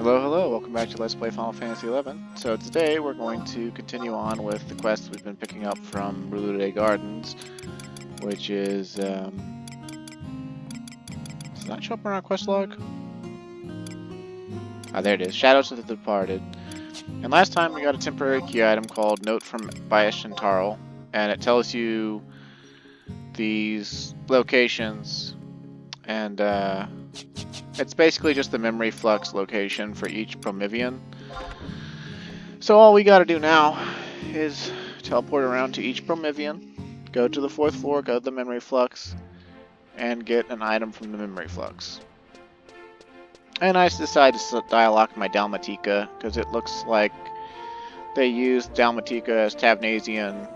Hello, hello, welcome back to Let's Play Final Fantasy XI. So today we're going to continue on with the quests we've been picking up from Brulude Gardens, which is, does that show up on our quest log? Ah, there it is, Shadows of the Departed. And last time we got a temporary key item called Note from Bayashintarl, and it tells you these locations, and it's basically just the memory flux location for each Promethean. So all we gotta do now is teleport around to each Promethean, go to the 4th floor, go to the memory flux, and get an item from the memory flux. And I decided to dialogue my Dalmatika, because it looks like they used Dalmatika as Tavnasian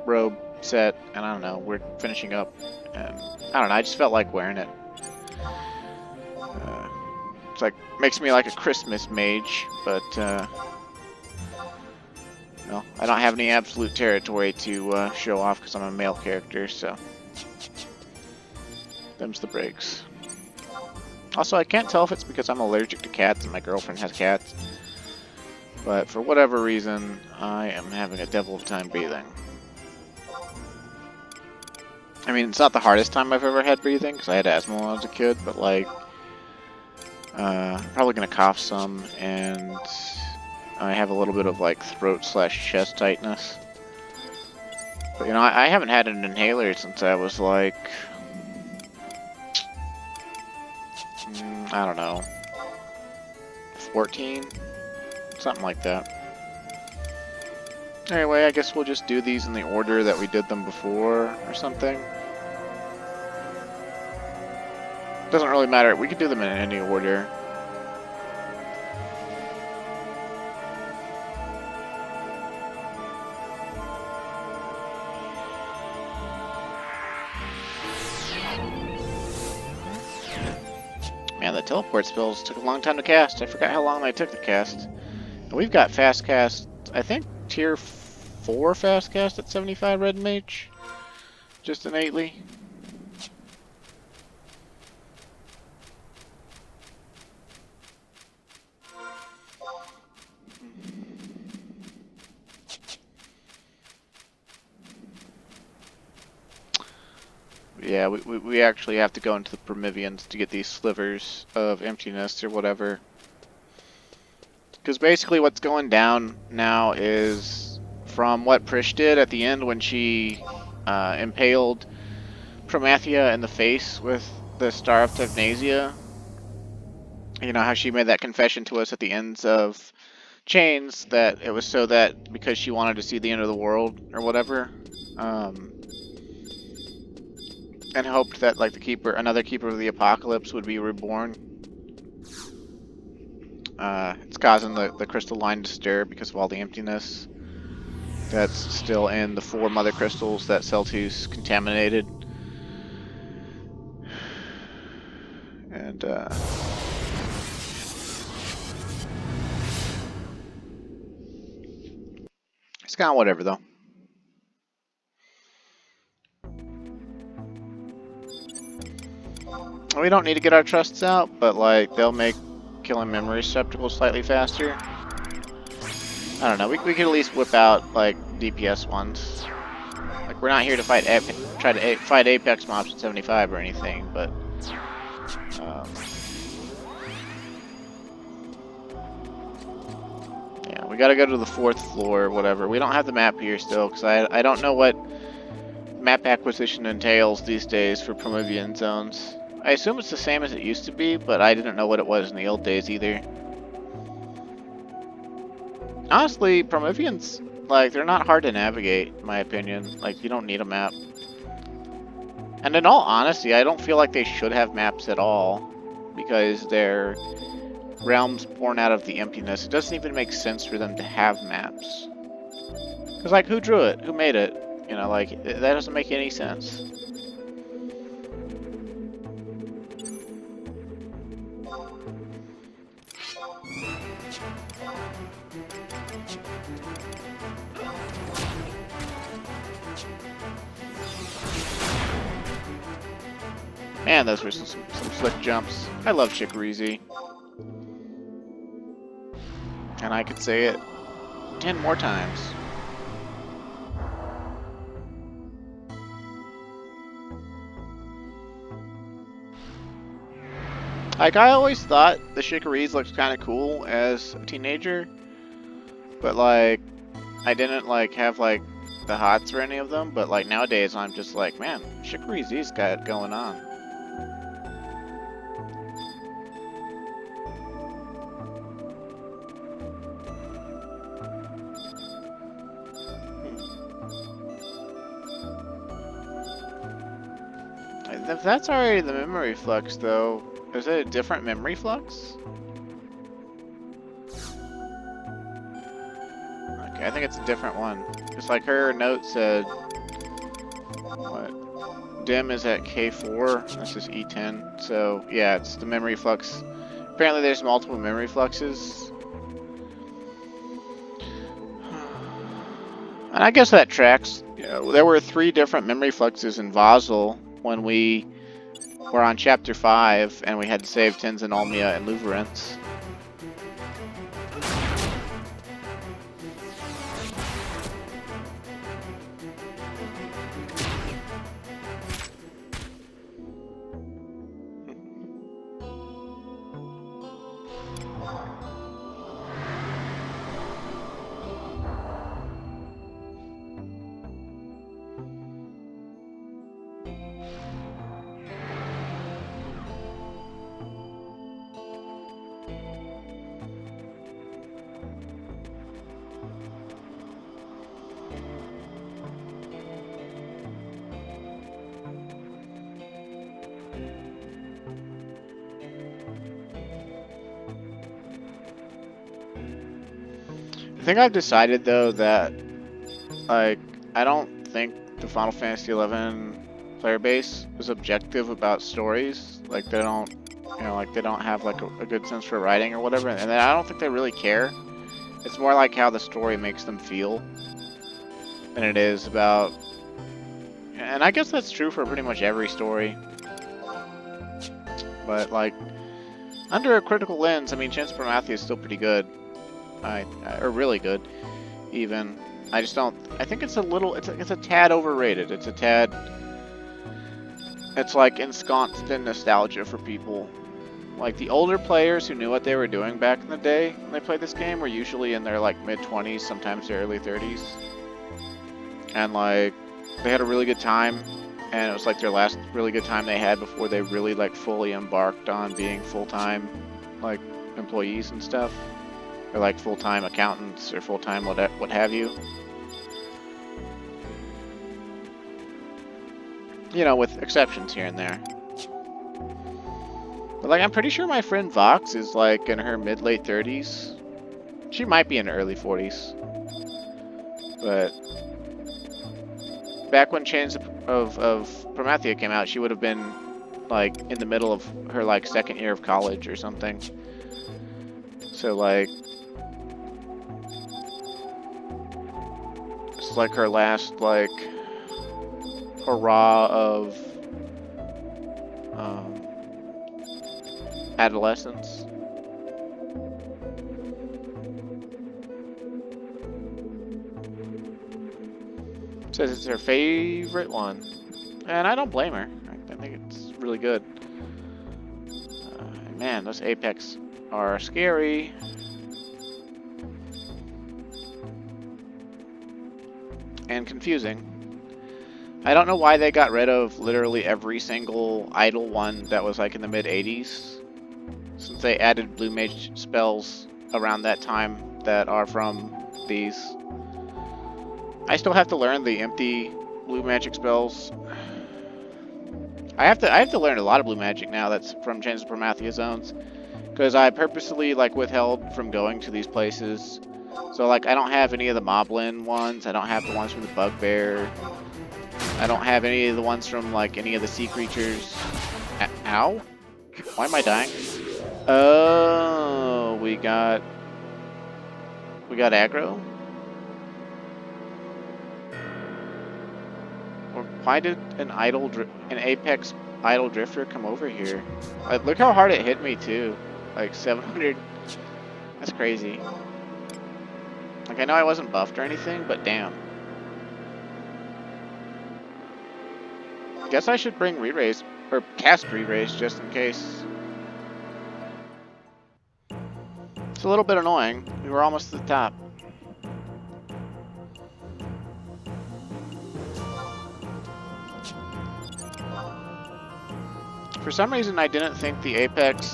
robe set, and I don't know, we're finishing up, and I don't know, I just felt like wearing it. It's like, makes me like a Christmas mage, but no, I don't have any absolute territory to show off because I'm a male character, so them's the breaks. Also, I can't tell if it's because I'm allergic to cats and my girlfriend has cats, but for whatever reason, I am having a devil of a time breathing. I mean, it's not the hardest time I've ever had breathing, because I had asthma when I was a kid, but like, probably gonna cough some, and I have a little bit of like throat/chest tightness. But you know, I haven't had an inhaler since I was like, I don't know, 14? Something like that. Anyway, I guess we'll just do these in the order that we did them before, or something. Doesn't really matter, we can do them in any order. Man, the teleport spells took a long time to cast. I forgot how long they took to cast. And we've got fast cast, I think tier 4 fast cast at 75 red mage. Just innately. Yeah, we actually have to go into the Prometheans to get these slivers of emptiness or whatever. Because basically what's going down now is from what Prish did at the end when she impaled Promathia in the face with the Star of Tavnasia. You know how she made that confession to us at the ends of Chains that it was so that because she wanted to see the end of the world or whatever. And hoped that like the keeper, another keeper of the apocalypse would be reborn. It's causing the crystal line to stir because of all the emptiness that's still in the 4 mother crystals that Celtus contaminated. And it's kind of whatever though. We don't need to get our trusts out, but like they'll make killing memory receptacles slightly faster. I don't know. We could at least whip out like DPS ones. Like we're not here to fight fight Apex mobs at 75 or anything, but yeah, we gotta go to the 4th floor or whatever. We don't have the map here still because I don't know what map acquisition entails these days for Promethean zones. I assume it's the same as it used to be, but I didn't know what it was in the old days either. Honestly, Prometheans, like, they're not hard to navigate, in my opinion. Like, you don't need a map. And in all honesty, I don't feel like they should have maps at all, because they're realms born out of the emptiness. It doesn't even make sense for them to have maps. Because, like, who drew it? Who made it? You know, like, that doesn't make any sense. Man, those were some slick jumps. I love Chikorese. And I could say it 10 more times. Like, I always thought the Shikarees looked kind of cool as a teenager, but like, I didn't like have like the hots for any of them, but like nowadays I'm just like, man, Shikarees these got going on. If that's already the memory flux, though, is it a different memory flux? Okay, I think it's a different one. It's like her note said, what? Dim is at K4, this is E10, so yeah, it's the memory flux. Apparently there's multiple memory fluxes. And I guess that tracks. You know, there were 3 different memory fluxes in Vazal when we were on Chapter 5, and we had to save Tenzin, Olmia, and Luverence. I think I've decided though that like I don't think the Final Fantasy XI player base is objective about stories. Like they don't, you know, like they don't have like a good sense for writing or whatever, and then I don't think they really care. It's more like how the story makes them feel than it is about. And I guess that's true for pretty much every story. But like under a critical lens, I mean, Chance of Prometheus is still pretty good. Or really good, even. I just don't. I think it's a little. It's a tad overrated. It's a tad. It's like ensconced in nostalgia for people. Like the older players who knew what they were doing back in the day when they played this game were usually in their like mid-20s, sometimes their early 30s, and like they had a really good time, and it was like their last really good time they had before they really like fully embarked on being full-time like employees and stuff. Or like full-time accountants or full-time what have you. You know, with exceptions here and there. But like I'm pretty sure my friend Vox is like in her mid-late 30s. She might be in her early 40s. But back when Chains of Promethea came out, she would have been like in the middle of her like 2nd year of college or something. So like it's like her last like hurrah of adolescence. Says it's her favorite one, and I don't blame her. I think it's really good. Man, those Apex are scary. And confusing. I don't know why they got rid of literally every single idle one that was like in the mid-80s, since they added blue mage spells around that time that are from these. I still have to learn the empty blue magic spells. I have to learn a lot of blue magic now that's from Chains of Promethea zones, because I purposely like withheld from going to these places. So like I don't have any of the Moblin ones, I don't have the ones from the Bugbear, I don't have any of the ones from like any of the sea creatures. Ow? Why am I dying? Oh, we got aggro? Or why did an Apex idle drifter come over here? Like, look how hard it hit me too. Like 700. That's crazy. Like, I know I wasn't buffed or anything, but damn. Guess I should bring re-raise, or cast re-raise just in case. It's a little bit annoying. We were almost at the top. For some reason, I didn't think the Apex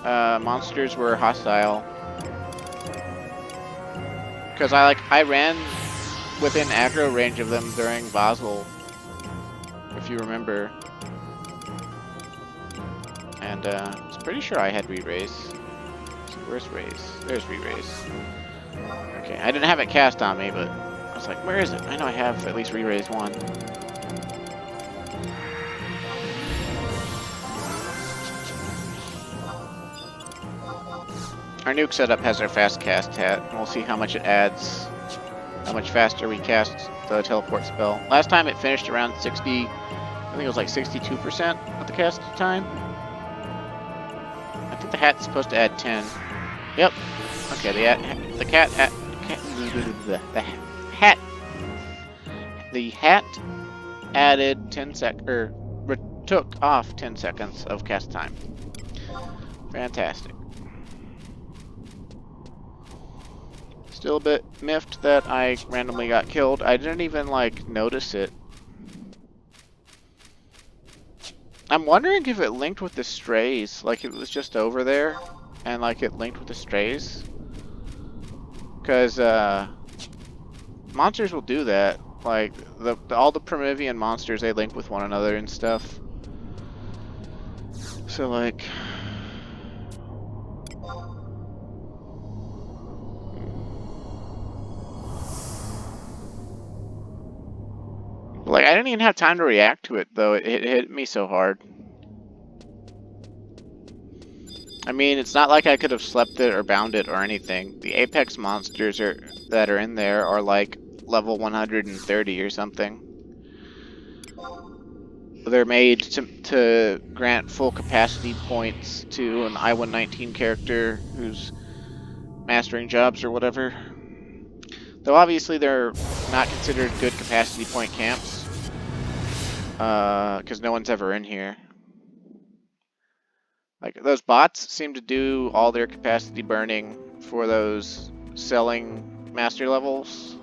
monsters were hostile. Because I ran within aggro range of them during Basel, if you remember. And I was pretty sure I had re-raise. So where's raise? There's re-raise. Okay, I didn't have it cast on me, but I was like, where is it? I know I have at least re-raise one. Our nuke setup has our fast cast hat, and we'll see how much it adds, how much faster we cast the teleport spell. Last time it finished around 60, I think it was like 62% of the cast time. I think the hat's supposed to add 10. Yep. Okay, the hat added 10 took off 10 seconds of cast time. Fantastic. Still a bit miffed that I randomly got killed. I didn't even, like, notice it. I'm wondering if it linked with the strays. Like, it was just over there, and, like, it linked with the strays. Because, monsters will do that. Like, all the Primivian monsters, they link with one another and stuff. So, like... Like, I didn't even have time to react to it, though. It hit me so hard. I mean, it's not like I could have slept it or bound it or anything. The Apex monsters that are in there are, like, level 130 or something. They're made to grant full capacity points to an I-119 character who's mastering jobs or whatever. Though obviously they're not considered good capacity point camps. Because no one's ever in here. Like, those bots seem to do all their capacity burning for those selling master levels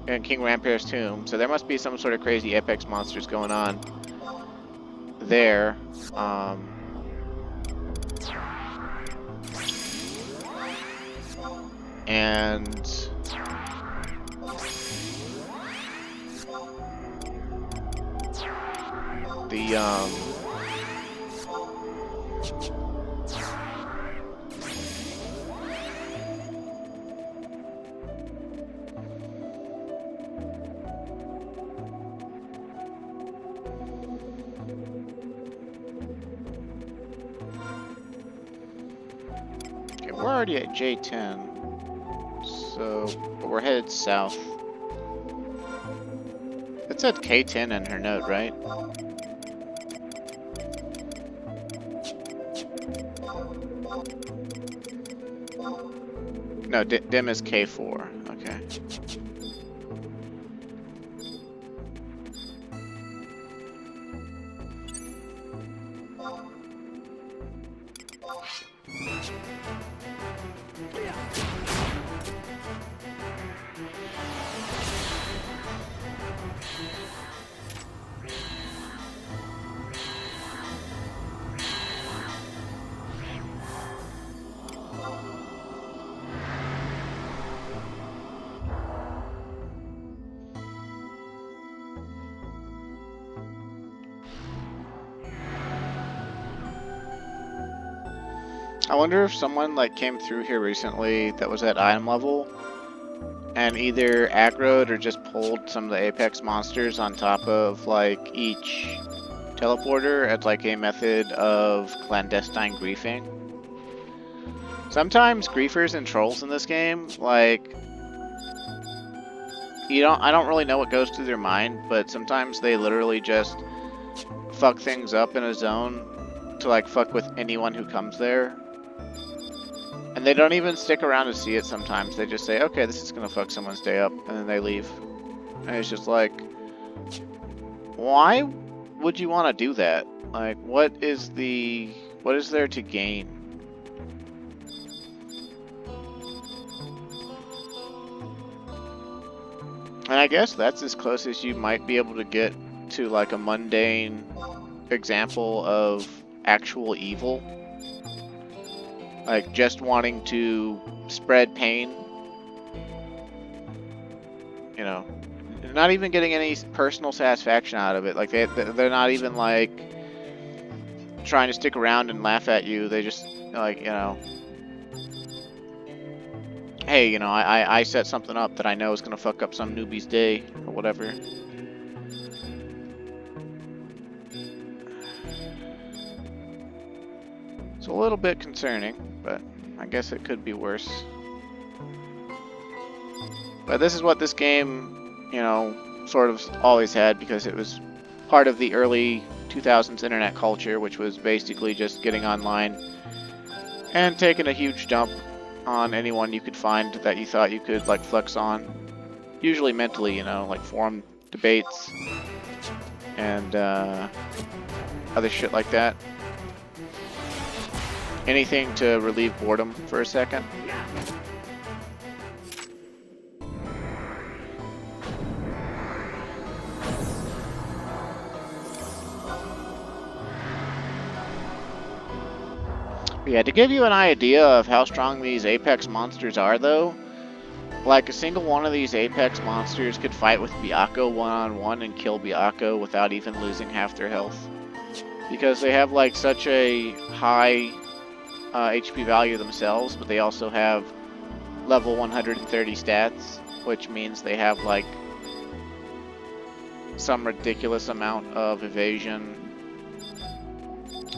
in King Rampar's tomb. So there must be some sort of crazy Apex monsters going on there. And... Okay, we're already at J10, but we're headed south. It said K10 in her note, right? No, dim is K4. Okay. I wonder if someone like came through here recently that was at item level and either aggroed or just pulled some of the Apex monsters on top of like each teleporter as like a method of clandestine griefing. Sometimes griefers and trolls in this game, like, I don't really know what goes through their mind, but sometimes they literally just fuck things up in a zone to like fuck with anyone who comes there. And And they don't even stick around to see it sometimes. They just say, okay, this is gonna fuck someone's day up, and then they leave. And it's just like, why would you want to do that? Like, what is there to gain? And I guess that's as close as you might be able to get to like a mundane example of actual evil. Like just wanting to spread pain. You know, not even getting any personal satisfaction out of it. Like they're not even like trying to stick around and laugh at you. They just like, you know, hey, you know, I set something up that I know is gonna fuck up some newbie's day or whatever. It's a little bit concerning, but I guess it could be worse. But this is what this game, you know, sort of always had, because it was part of the early 2000s internet culture, which was basically just getting online and taking a huge dump on anyone you could find that you thought you could, like, flex on. Usually mentally, you know, like forum debates and other shit like that. Anything to relieve boredom for a second. Yeah, to give you an idea of how strong these Apex monsters are, though, like a single one of these Apex monsters could fight with Byakko one-on-one and kill Byakko without even losing half their health. Because they have like such a high HP value themselves, but they also have level 130 stats, which means they have like some ridiculous amount of evasion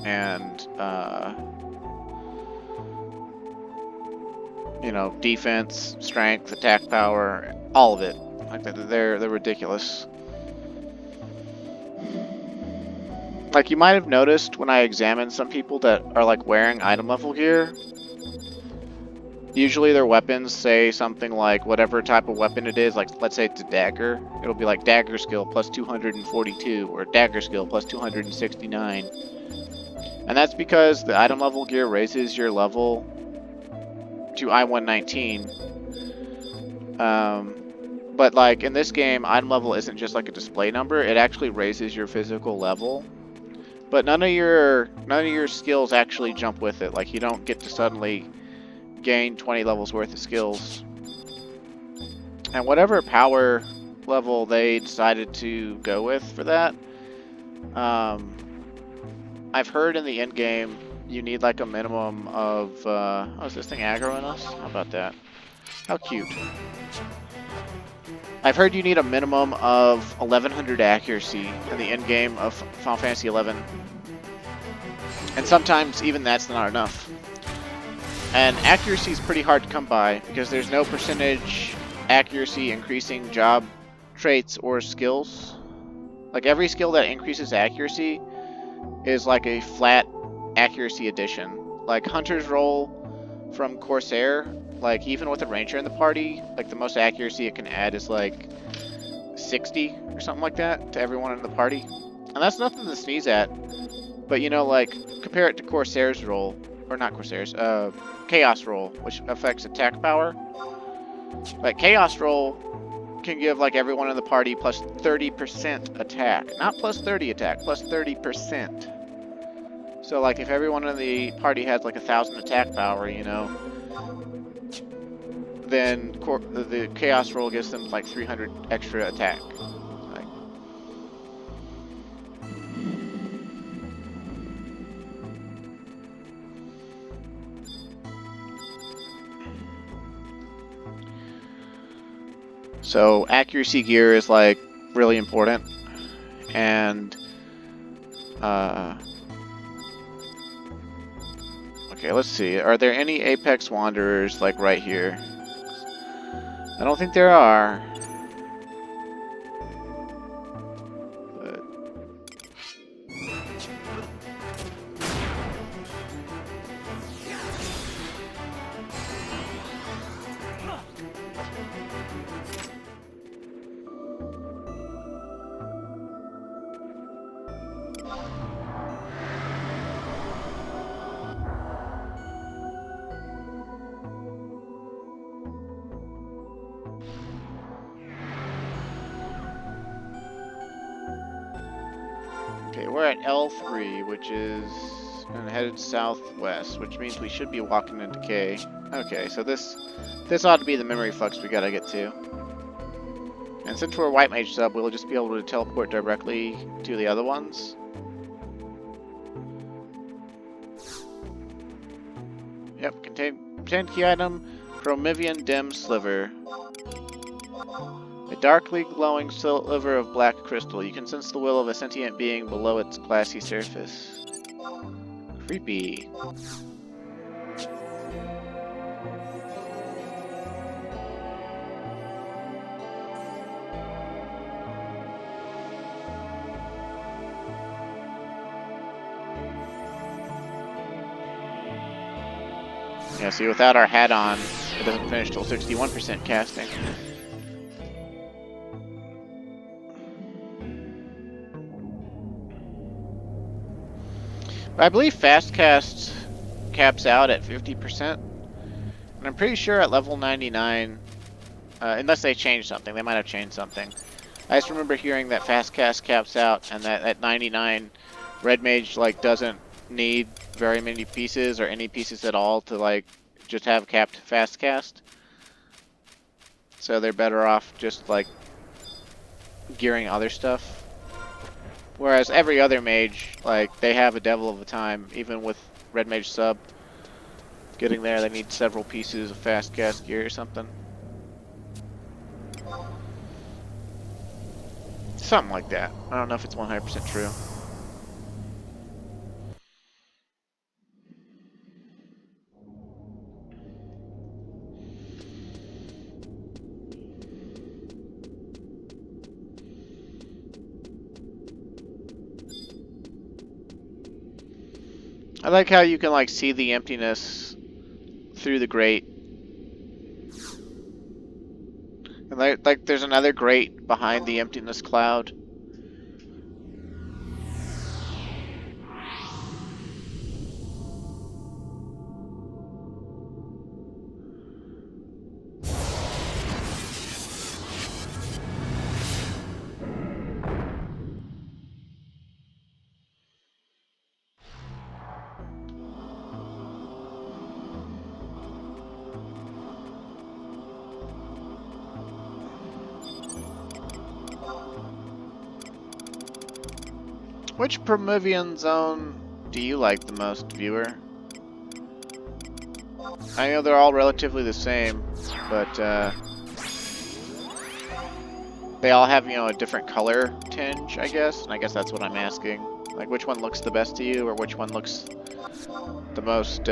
and you know, defense, strength, attack power, all of it. Like they're ridiculous. Like you might have noticed when I examined some people that are like wearing item level gear, usually their weapons say something like whatever type of weapon it is, like let's say it's a dagger, it'll be like dagger skill plus 242 or dagger skill plus 269. And that's because the item level gear raises your level to I-119. But like in this game, item level isn't just like a display number, it actually raises your physical level. But none of your skills actually jump with it. Like you don't get to suddenly gain 20 levels worth of skills. And whatever power level they decided to go with for that, I've heard in the end game you need like a minimum of oh, is this thing aggroing us? How about that? How cute. I've heard you need a minimum of 1100 accuracy in the end game of Final Fantasy XI. And sometimes even that's not enough. And accuracy is pretty hard to come by because there's no percentage accuracy increasing job traits or skills. Like every skill that increases accuracy is like a flat accuracy addition. Like Hunter's Roll from Corsair, like even with a ranger in the party, like the most accuracy it can add is like 60 or something like that to everyone in the party. And that's nothing to sneeze at. But you know, like compare it to Corsair's roll, or not Corsair's, Chaos Roll, which affects attack power. Like Chaos Roll can give like everyone in the party plus 30% attack. Not plus 30 attack, plus 30%. So like if everyone in the party has like 1000 attack power, you know, then the Chaos Roll gives them like 300 extra attack. Like, so accuracy gear is like really important, and okay, let's see. Are there any Apex Wanderers like right here? I don't think there are. But we're at L3, which is headed southwest, which means we should be walking into K. Okay, so this ought to be the memory flux we gotta get to. And since we're a white mage sub, we'll just be able to teleport directly to the other ones. Yep, contained key item, Chromivian Dim Sliver. A darkly glowing sliver of black crystal. You can sense the will of a sentient being below its glassy surface. Creepy. Yeah, see, without our hat on, it doesn't finish till 61% casting. But I believe fast cast caps out at 50%, and I'm pretty sure at level 99, unless they changed something, they might have changed something. I just remember hearing that fast cast caps out, and that at 99, red mage like doesn't need very many pieces or any pieces at all to like just have capped fast cast. So they're better off just like gearing other stuff. Whereas every other mage, like, they have a devil of a time, even with red mage sub. Getting there, they need several pieces of fast cast gear or something. Something like that. I don't know if it's 100% true. I like how you can like see the emptiness through the grate. And like there's another grate behind the emptiness cloud. Which Promethean zone do you like the most, viewer? I know they're all relatively the same, but they all have, you know, a different color tinge, I guess. And I guess that's what I'm asking. Like, which one looks the best to you, or which one looks the most,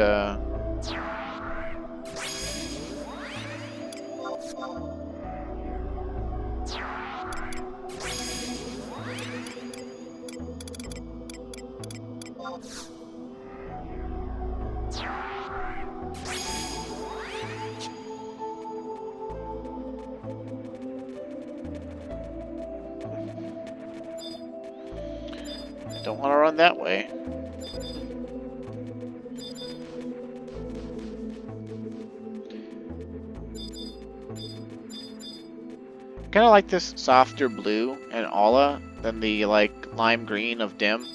don't want to run that way. Kind of like this softer blue in Ala than the like lime green of Dim.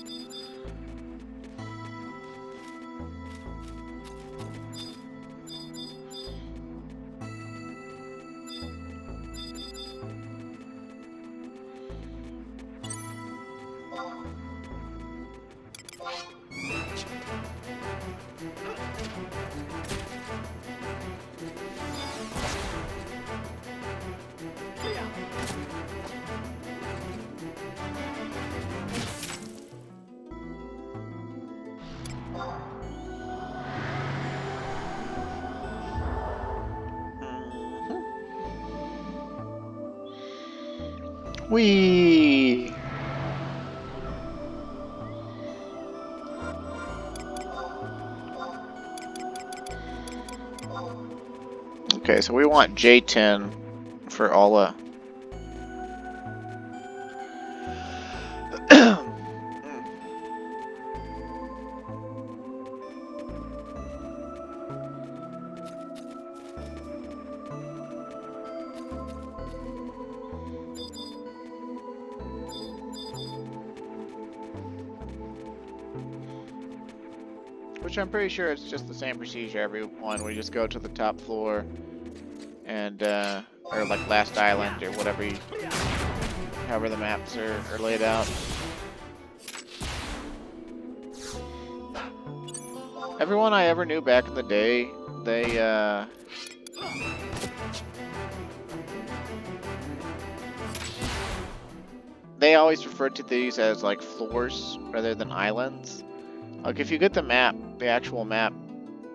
Whee! Okay, so we want J10 for Ala. Which I'm pretty sure it's just the same procedure every one. We just go to the top floor and, or like last island or whatever, however the maps are laid out. Everyone I ever knew back in the day, they always referred to these as like floors rather than islands. Like if you get the map, the actual map,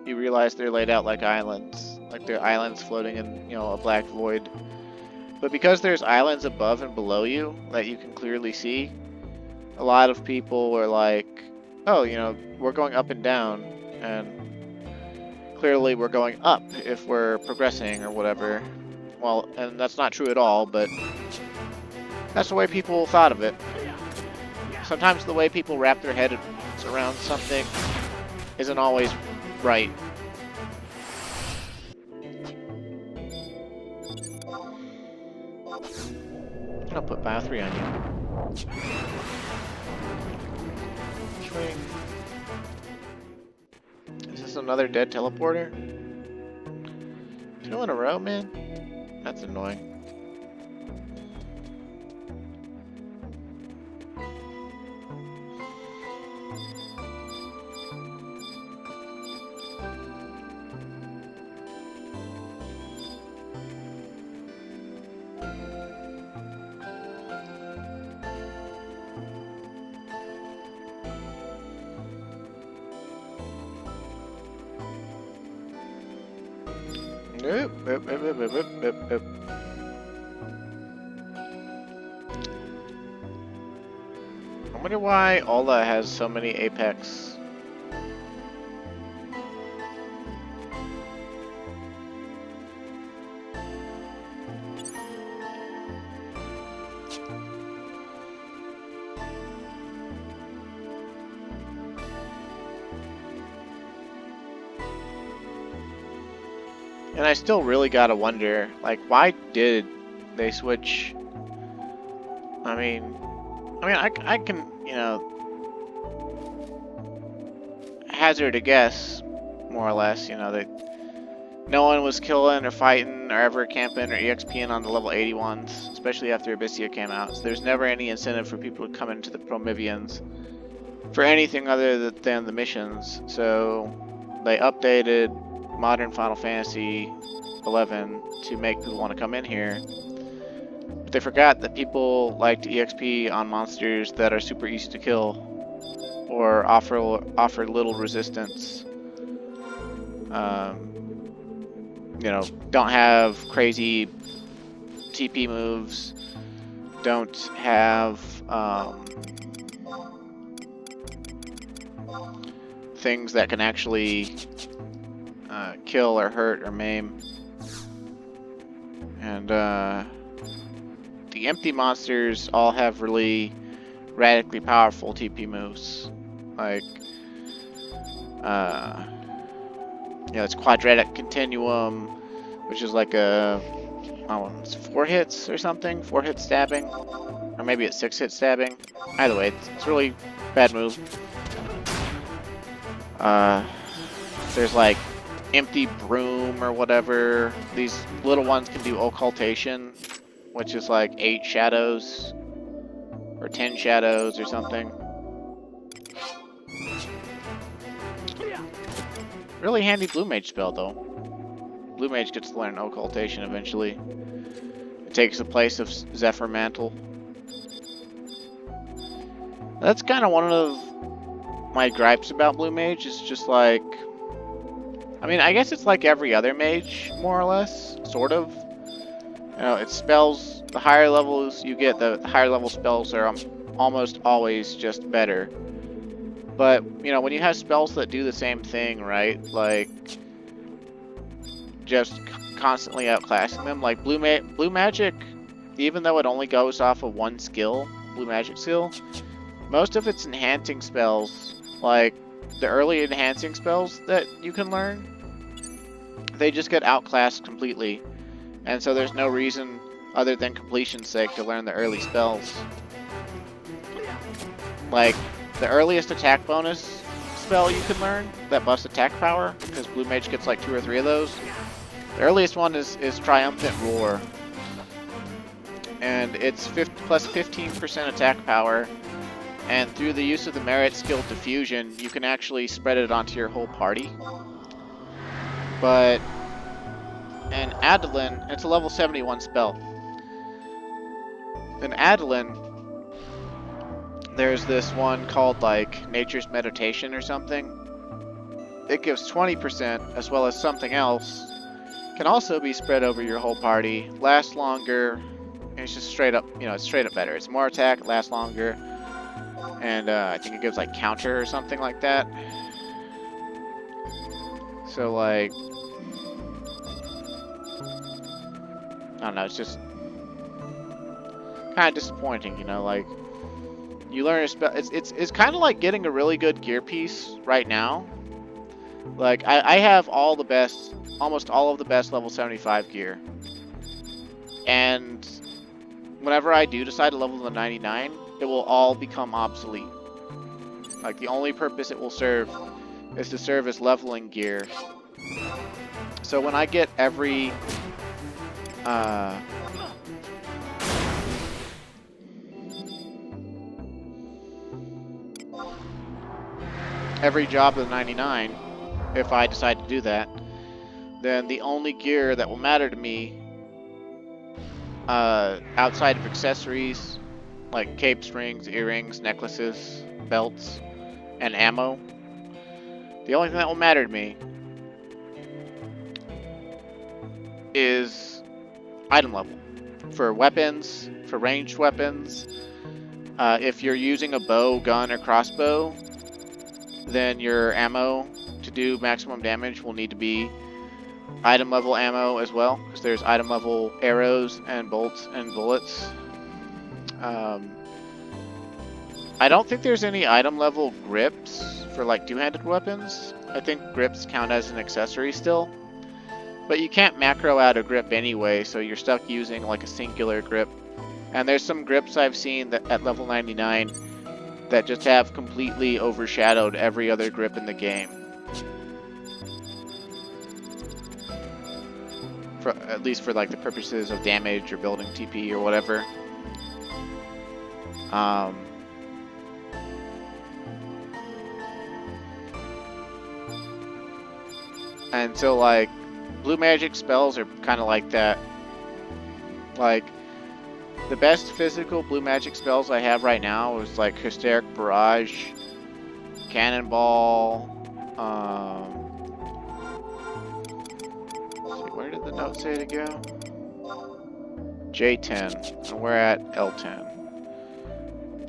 you realize they're laid out like islands. Like they're islands floating in, you know, a black void. But because there's islands above and below you that you can clearly see, a lot of people are like, oh, you know, we're going up and down, and clearly we're going up if we're progressing or whatever. Well, and that's not true at all, but that's the way people thought of it. Sometimes the way people wrap their heads around something isn't always right. I'll put Bio 3 on you. Swing. Is this another dead teleporter? 2 in a row, man? That's annoying. I wonder why Ola has so many Apex. And I still really gotta wonder, like, why did they switch? I mean, I can, you know, hazard a guess, more or less, you know, that no one was killing or fighting or ever camping or EXPing on the level 81s, especially after Abyssia came out. So there's never any incentive for people to come into the Prometheans for anything other than the missions. So they updated modern Final Fantasy 11 to make people want to come in here. But they forgot that people like to EXP on monsters that are super easy to kill or offer little resistance. You know, don't have crazy TP moves, don't have things that can actually kill or hurt or maim. And the empty monsters all have really radically powerful TP moves. Like, it's Quadratic Continuum, which is like a, it's 4 hits or something? 4 hit stabbing? Or maybe it's 6 hit stabbing? Either way, it's a really bad move. There's like Empty Broom or whatever. These little ones can do Occultation, which is like 8 shadows or 10 shadows or something. Really handy Blue Mage spell though. Blue Mage gets to learn Occultation eventually. It takes the place of Zephyr Mantle. That's kind of one of my gripes about Blue Mage, is just like, I mean, I guess it's like every other mage, more or less, sort of. You know, it spells, the higher levels you get, the higher level spells are almost always just better. But, you know, when you have spells that do the same thing, right, like, just constantly outclassing them, like Blue Magic, even though it only goes off of one skill, Blue Magic skill, most of its enhancing spells, like the early enhancing spells that you can learn, they just get outclassed completely. And so there's no reason other than completion's sake to learn the early spells. Like, the earliest attack bonus spell you can learn that buffs attack power, because Blue Mage gets like 2 or 3 of those. The earliest one is Triumphant Roar, and it's plus 15% attack power, and through the use of the merit skill Diffusion, you can actually spread it onto your whole party. But in Adeline, it's a level 71 spell. In Adeline, there's this one called like Nature's Meditation or something. It gives 20% as well as something else. Can also be spread over your whole party, lasts longer, and it's just straight up, you know, it's straight up better. It's more attack, lasts longer, and I think it gives like counter or something like that. So like, I don't know, it's just kind of disappointing, you know, like, you learn a spell, it's kind of like getting a really good gear piece right now. Like, I have all the best, almost all of the best level 75 gear. And whenever I do decide to level to 99, it will all become obsolete. Like, the only purpose it will serve is to serve as leveling gear. So when I get every job of the 99, if I decide to do that, then the only gear that will matter to me, outside of accessories, like cape strings, earrings, necklaces, belts, and ammo, the only thing that will matter to me is item level. For weapons, for ranged weapons, if you're using a bow, gun, or crossbow, then your ammo to do maximum damage will need to be item level ammo as well, because there's item level arrows and bolts and bullets. I don't think there's any item level grips for like two-handed weapons. I think grips count as an accessory still, but you can't macro out a grip anyway, so you're stuck using like a singular grip. And there's some grips I've seen that at level 99 that just have completely overshadowed every other grip in the game. At least for like the purposes of damage or building TP or whatever. And so like, blue magic spells are kind of like that. Like, the best physical blue magic spells I have right now is like Hysteric Barrage, Cannonball, let's see, where did the note say to go? J10, and we're at L10.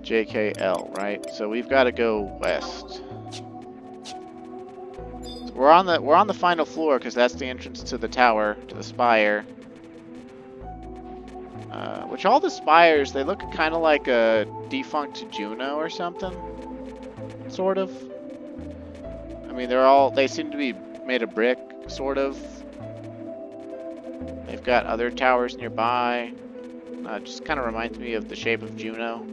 JKL, right? So we've got to go west. So we're on the final floor because that's the entrance to the tower, to the spire. Which all the spires, they look kind of like a defunct Juno or something, sort of. I mean, they seem to be made of brick, sort of. They've got other towers nearby. Just kind of reminds me of the shape of Juno.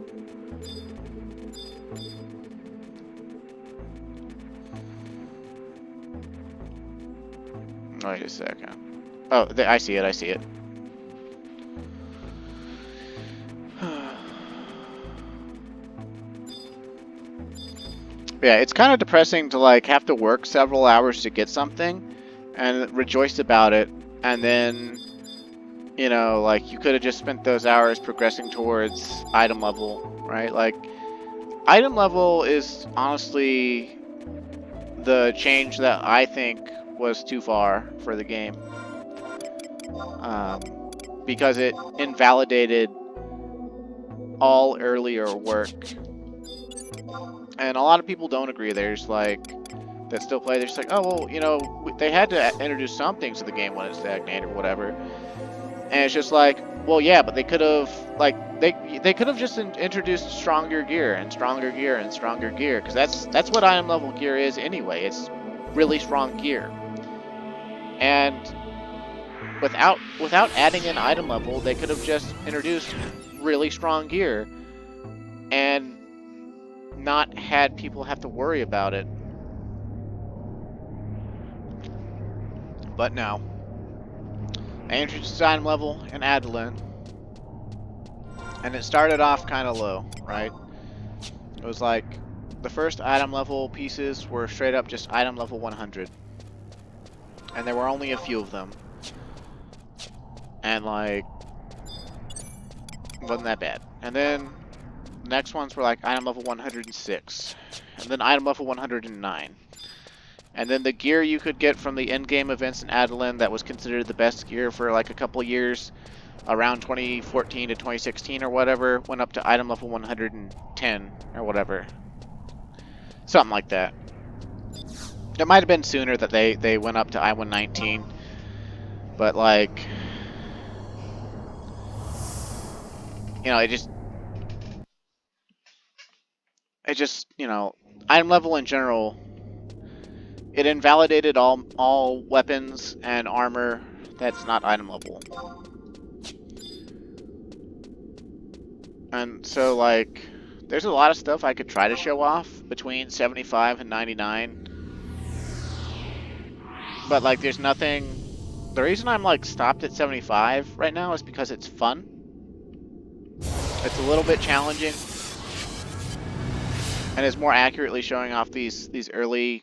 Wait a second. Oh, I see it, I see it. Yeah, it's kind of depressing to like have to work several hours to get something and rejoice about it, and then, you know, like you could have just spent those hours progressing towards item level, right? Like, item level is honestly the change that I think was too far for the game, because it invalidated all earlier work. And a lot of people don't agree. There's like, that still play, they're just like, oh, well, you know, they had to introduce some things to the game when it stagnated or whatever. And it's just like, well, yeah, but they could have, like, they could have just introduced stronger gear and stronger gear and stronger gear, because that's what item level gear is anyway. It's really strong gear. And without adding in item level, they could have just introduced really strong gear and not had people have to worry about it. But no. I introduced item level in Adeline, and it started off kind of low, right? It was like the first item level pieces were straight up just item level 100, and there were only a few of them, and like wasn't that bad. And then the next ones were like item level 106, and then item level 109. And then the gear you could get from the in-game events in Adeline that was considered the best gear for like a couple years, around 2014 to 2016 or whatever, went up to item level 110 or whatever. Something like that. It might have been sooner that they went up to I-119, but like, you know, it just, you know, item level in general, it invalidated all weapons and armor that's not item level. And so, like, there's a lot of stuff I could try to show off between 75 and 99. But, like, there's nothing... The reason I'm, like, stopped at 75 right now is because it's fun. It's a little bit challenging. And it's more accurately showing off these early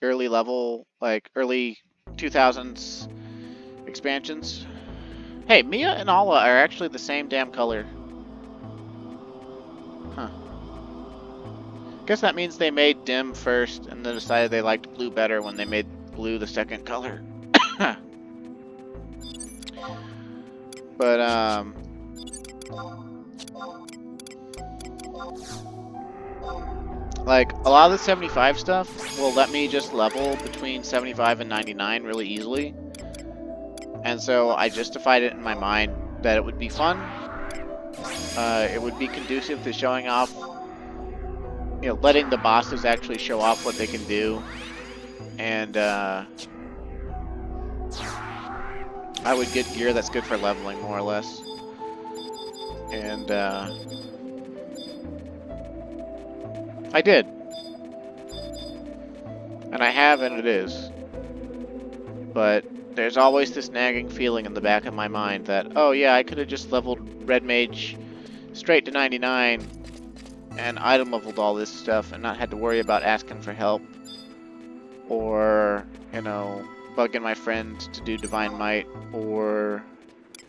level, like, early 2000s expansions. Hey, Mia and Alla are actually the same damn color. Huh. Guess that means they made dim first and then decided they liked blue better when they made blue the second color. But, like, a lot of the 75 stuff will let me just level between 75 and 99 really easily. And so I justified it in my mind that it would be fun. It would be conducive to showing off, you know, letting the bosses actually show off what they can do. And, I would get gear that's good for leveling, more or less. And, I did. And I have, and it is. But there's always this nagging feeling in the back of my mind that, oh yeah, I could have just leveled Red Mage straight to 99 and item leveled all this stuff and not had to worry about asking for help. Or, you know, bugging my friend to do Divine Might, or,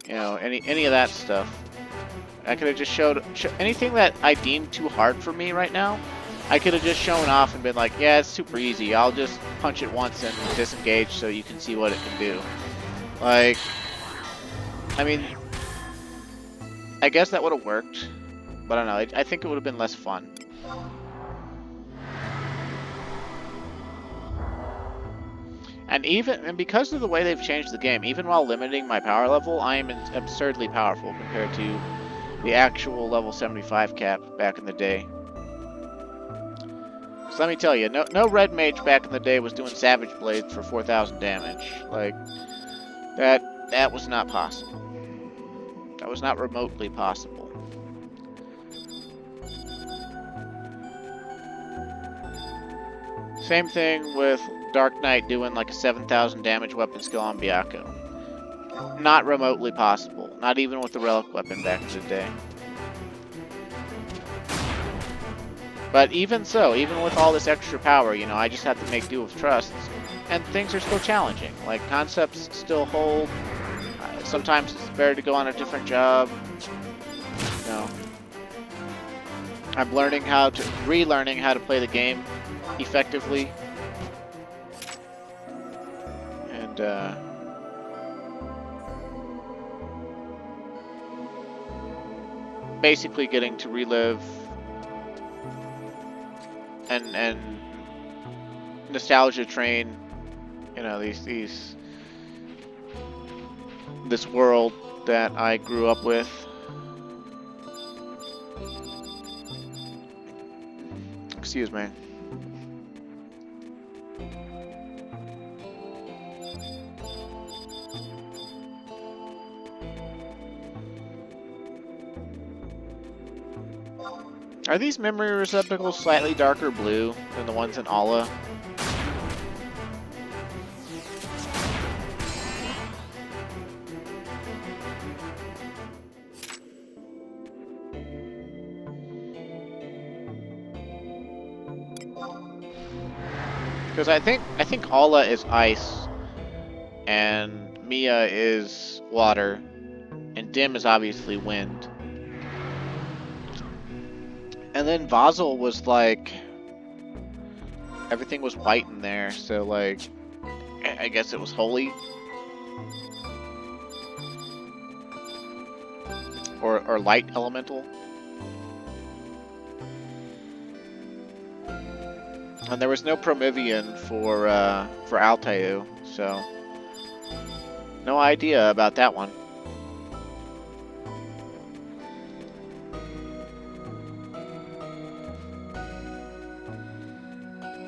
you know, any of that stuff. I could have just showed anything that I deemed too hard for me right now. I could have just shown off and been like, yeah, it's super easy. I'll just punch it once and disengage so you can see what it can do. Like, I mean, I guess that would have worked, but I don't know. I think it would have been less fun. And because of the way they've changed the game, even while limiting my power level, I am absurdly powerful compared to the actual level 75 cap back in the day. So let me tell you, no Red Mage back in the day was doing Savage Blades for 4,000 damage. Like, that was not possible. That was not remotely possible. Same thing with Dark Knight doing like a 7,000 damage weapon skill on Byakko. Not remotely possible. Not even with the Relic weapon back in the day. But even so, even with all this extra power, you know, I just have to make do with trusts. And things are still challenging. Like, concepts still hold. Sometimes it's better to go on a different job. You know. I'm relearning how to play the game effectively. And, basically getting to relive and nostalgia train, you know, this world that I grew up with. Excuse me. Are these memory receptacles slightly darker blue than the ones in Alla? Because I think Alla is ice, and Mia is water, and Dim is obviously wind. And then Vazel was like, everything was white in there, so like, I guess it was holy. Or light elemental. And there was no Promethean for Alteu, so no idea about that one.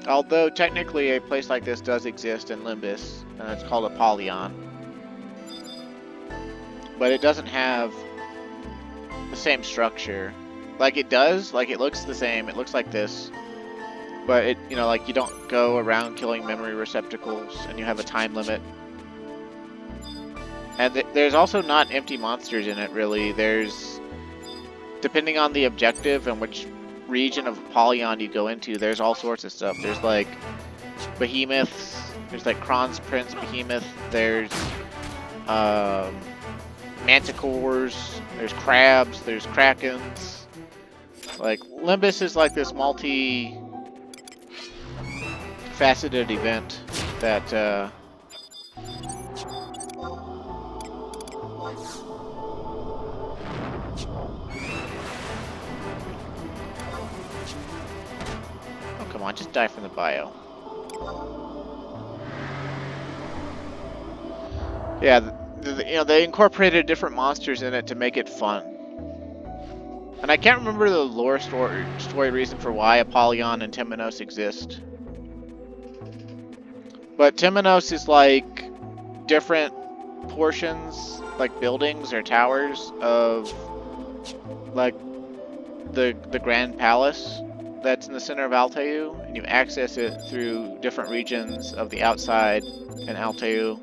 Although technically a place like this does exist in Limbus, and it's called Apollyon. But it doesn't have the same structure. Like it does, like it looks the same, it looks like this. But it, you know, like you don't go around killing memory receptacles, and you have a time limit. And there's also not empty monsters in it, really. There's, depending on the objective and which region of Apollyon you go into, there's all sorts of stuff. There's like behemoths, there's like Kron's Prince Behemoth, there's manticores, there's crabs, there's krakens. Like, Limbus is like this multi-faceted event that come on, just die from the bio. Yeah, you know, they incorporated different monsters in it to make it fun. And I can't remember the lore story reason for why Apollyon and Temenos exist. But Temenos is like different portions, like buildings or towers of like the Grand Palace that's in the center of Alteu, and you access it through different regions of the outside in Alteu.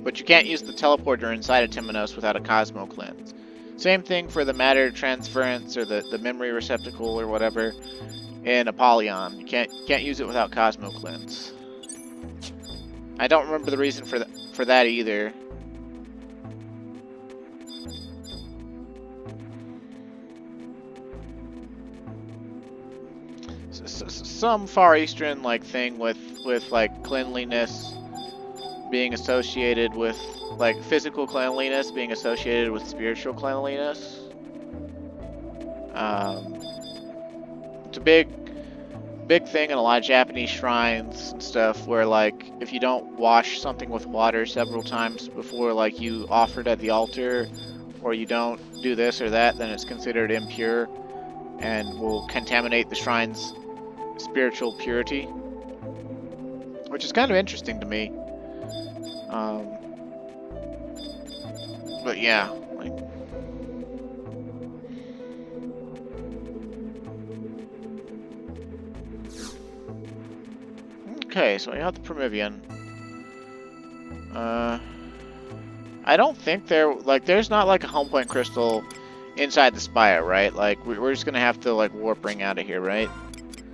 But you can't use the teleporter inside of Temenos without a Cosmo Cleanse. Same thing for the matter transference or the memory receptacle or whatever in Apollyon. You can't use it without Cosmo Cleanse. I don't remember the reason for that either. Some Far Eastern like thing with like cleanliness being associated with like physical cleanliness being associated with spiritual cleanliness. It's a big thing in a lot of Japanese shrines and stuff where like if you don't wash something with water several times before like you offer it at the altar, or you don't do this or that, then it's considered impure and will contaminate the shrine's spiritual purity, which is kind of interesting to me. But yeah, like, okay, so I got the Promethean. I don't think there's not like a home point crystal inside the spire, right? Like we're just gonna have to like warp ring out of here, right?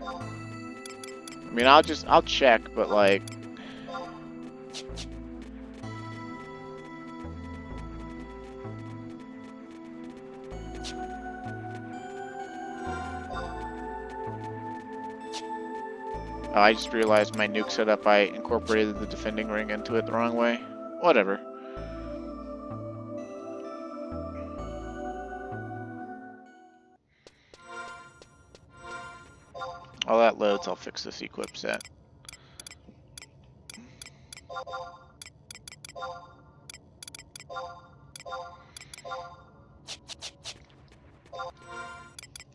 I mean, I'll check, but like, oh, I just realized my nuke setup, I incorporated the defending ring into it the wrong way. Whatever. While that loads, I'll fix this equip set.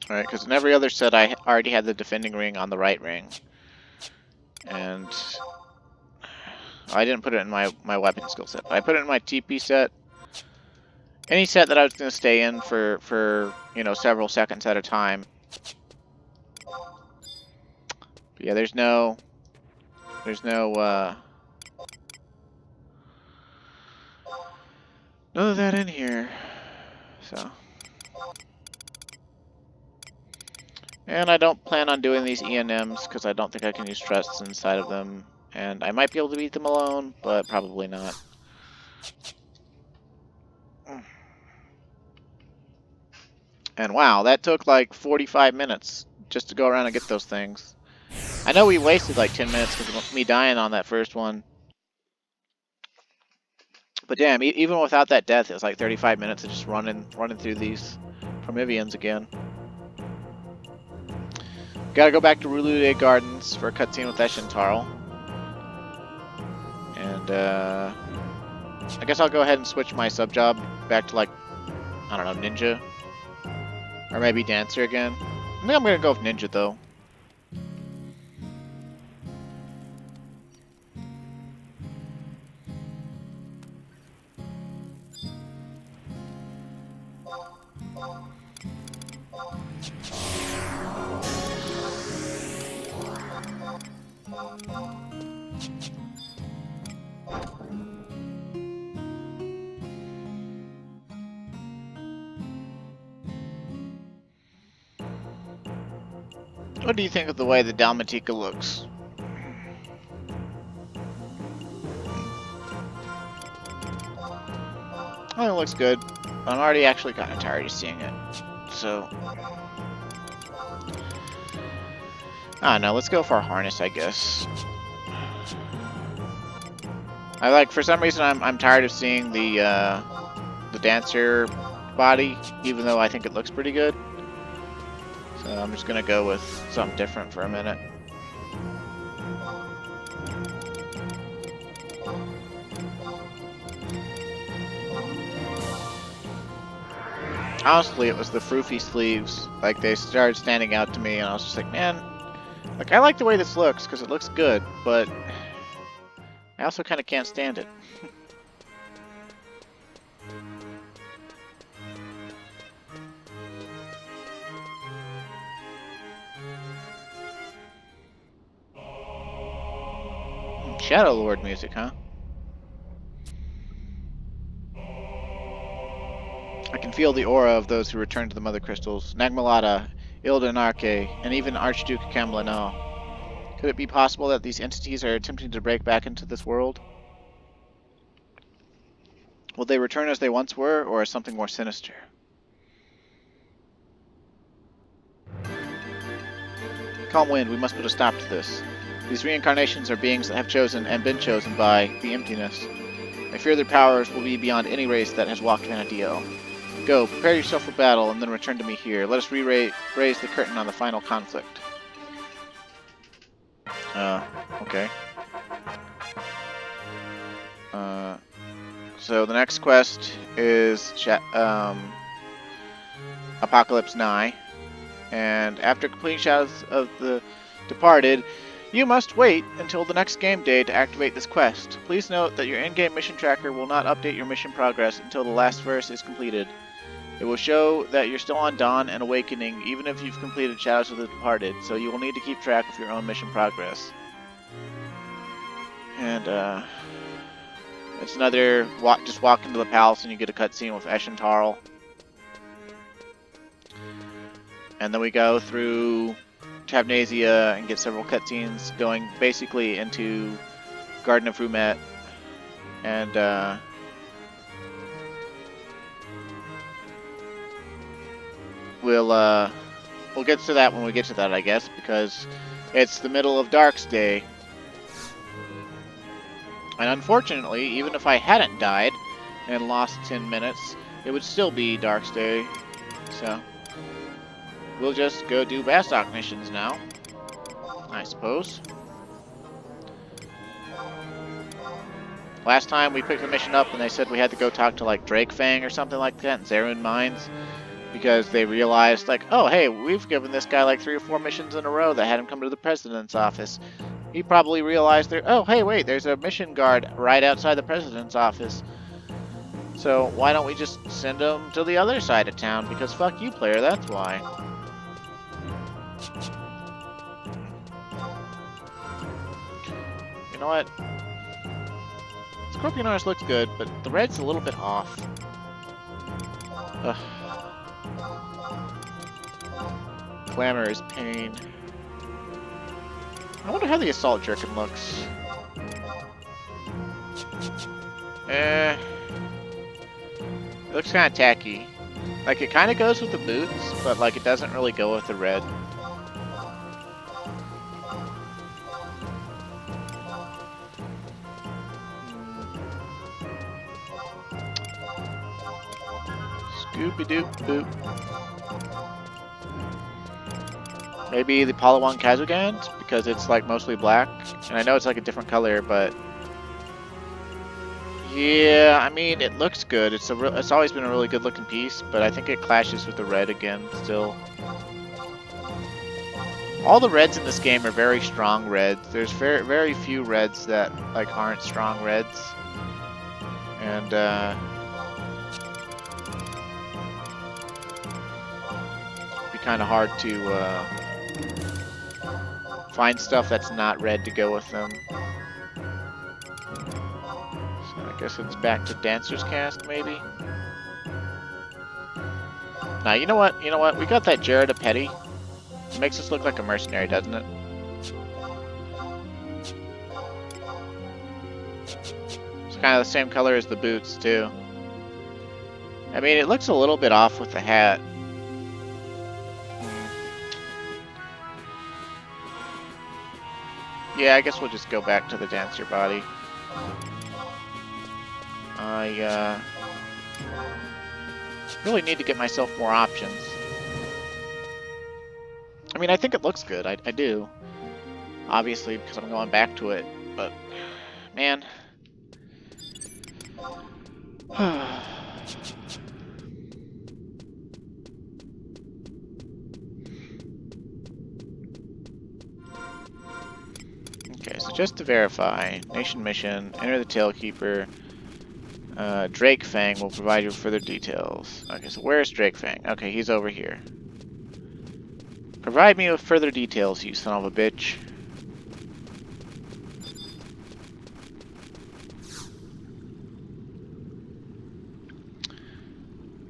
Alright, because in every other set I already had the defending ring on the right ring. And I didn't put it in my weapon skill set, but I put it in my TP set. Any set that I was going to stay in for you know, several seconds at a time. But yeah, there's no none of that in here. So And I don't plan on doing these E&Ms because I don't think I can use trusts inside of them. And I might be able to beat them alone, but probably not. And wow, that took like 45 minutes just to go around and get those things. I know we wasted like 10 minutes because of me dying on that first one. But damn, even without that death, it was like 35 minutes of just running through these Prometheans again. Gotta go back to Rulude Gardens for a cutscene with Eshentarl. And I guess I'll go ahead and switch my sub job back to like, I don't know, Ninja. Or maybe Dancer again. I think I'm gonna go with Ninja though. What do you think of the way the Dalmatica looks? Oh, it looks good. I'm already actually kind of tired of seeing it. So, I don't know. Let's go for a harness, I guess. I like, for some reason, I'm tired of seeing the dancer body, even though I think it looks pretty good. So I'm just gonna go with something different for a minute. Honestly, it was the froofy sleeves. Like, they started standing out to me, and I was just like, man, like, I like the way this looks, because it looks good, but I also kind of can't stand it. Shadow Lord music, huh? I can feel the aura of those who return to the Mother Crystals. Nagmalata, Ildanarke, and even Archduke Camlanel. Could it be possible that these entities are attempting to break back into this world? Will they return as they once were, or as something more sinister? Calm wind, we must put a stop to this. These reincarnations are beings that have chosen and been chosen by the emptiness. I fear their powers will be beyond any race that has walked Vanadil. Go, prepare yourself for battle, and then return to me here. Let us raise the curtain on the final conflict. Okay. So the next quest is Apocalypse Nigh. And after completing Shadows of the Departed, you must wait until the next game day to activate this quest. Please note that your in-game mission tracker will not update your mission progress until the last verse is completed. It will show that you're still on Dawn and Awakening even if you've completed Shadows of the Departed, so you will need to keep track of your own mission progress. And it's another just walk into the palace and you get a cutscene with Eshentarl. And then we go through Tavnasia and get several cutscenes going basically into Garden of Rumet. And we'll get to that when we get to that, I guess, because it's the middle of Dark's Day. And unfortunately, even if I hadn't died and lost 10 minutes, it would still be Dark's Day. So we'll just go do Bastok missions now, I suppose. Last time we picked the mission up and they said we had to go talk to like Drake Fang or something like that in Zerun Mines, because they realized like, oh hey, we've given this guy like 3 or 4 missions in a row that had him come to the president's office. He probably realized there, oh hey wait, there's a mission guard right outside the president's office. So why don't we just send him to the other side of town, because fuck you player, that's why. You know what? Scorpion Horse looks good, but the red's a little bit off. Ugh. Glamour is pain. I wonder how the Assault Jerkin looks. It looks kind of tacky. Like, it kind of goes with the boots, but, like, it doesn't really go with the red. Scooby-Doo-Boop. Maybe the Palawan Kazugans, because it's, like, mostly black. And I know it's, like, a different color, but... yeah, I mean, it looks good. It's always been a really good-looking piece, but I think it clashes with the red again, still. All the reds in this game are very strong reds. There's very few reds that, like, aren't strong reds. And, be kind of hard to, find stuff that's not red to go with them. So I guess it's back to Dancer's Cast, maybe? Nah, you know what? You know what? We got that Jared Petty. It makes us look like a mercenary, doesn't it? It's kind of the same color as the boots, too. I mean, it looks a little bit off with the hat. Yeah, I guess we'll just go back to the dancer body. I really need to get myself more options. I mean, I think it looks good. I do. Obviously, because I'm going back to it. But, man. Okay, so just to verify, Nation Mission, enter the Tailkeeper. Drake Fang will provide you with further details. Okay, so where's Drake Fang? Okay, he's over here. Provide me with further details, you son of a bitch.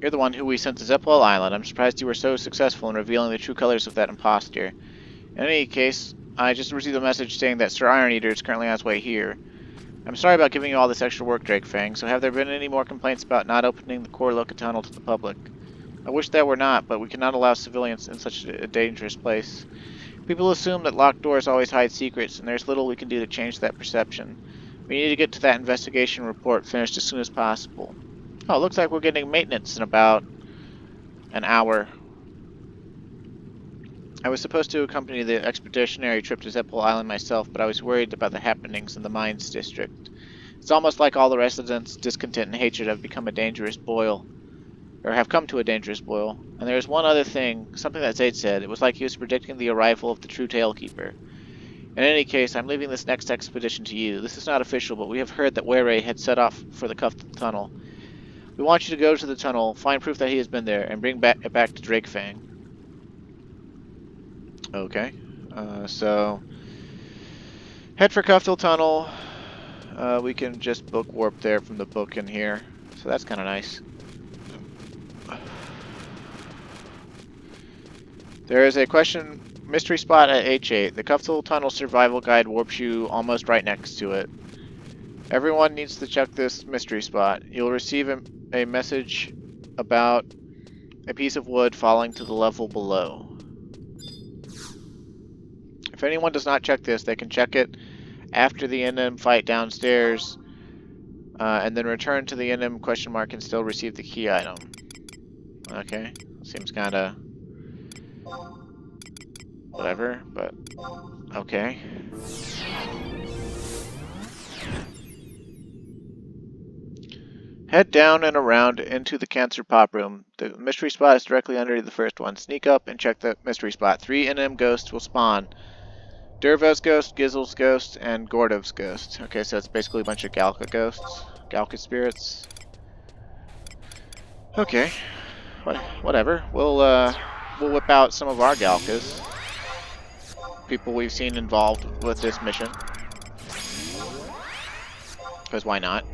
You're the one who we sent to Zeppel Island. I'm surprised you were so successful in revealing the true colors of that impostor. In any case, I just received a message saying that Sir Iron Eater is currently on his way here. I'm sorry about giving you all this extra work, Drake Fang, so have there been any more complaints about not opening the core Loca tunnel to the public? I wish there were not, but we cannot allow civilians in such a dangerous place. People assume that locked doors always hide secrets, and there's little we can do to change that perception. We need to get to that investigation report finished as soon as possible. Oh, it looks like we're getting maintenance in about an hour. I was supposed to accompany the expeditionary trip to Zeppel Island myself, but I was worried about the happenings in the mines district. It's almost like all the residents' discontent and hatred have become a dangerous boil. Or have come to a dangerous boil. And there's one other thing, something that Zayd said. It was like he was predicting the arrival of the true Tailkeeper. In any case, I'm leaving this next expedition to you. This is not official, but we have heard that Were had set off for the Cuff Tunnel. We want you to go to the tunnel, find proof that he has been there, and bring it back to Drake Fang. Okay. So head for Cuffdale Tunnel. We can just book warp there from the book in here. So that's kind of nice. There is a question mystery spot at H8. The Cuffdale Tunnel survival guide warps you almost right next to it. Everyone needs to check this mystery spot. You'll receive a message about a piece of wood falling to the level below. If anyone does not check this, they can check it after the NM fight downstairs, and then return to the NM question mark and still receive the key item. Okay, seems kinda whatever, but okay. Head down and around into the cancer pop room. The mystery spot is directly under the first one. Sneak up and check the mystery spot. 3 NM ghosts will spawn. Dervoz's ghost, Gizel's ghost, and Gordov's ghost. Okay, so it's basically a bunch of Galka ghosts. Galka spirits. Okay. Whatever. We'll whip out some of our Galkas. People we've seen involved with this mission. Because why not?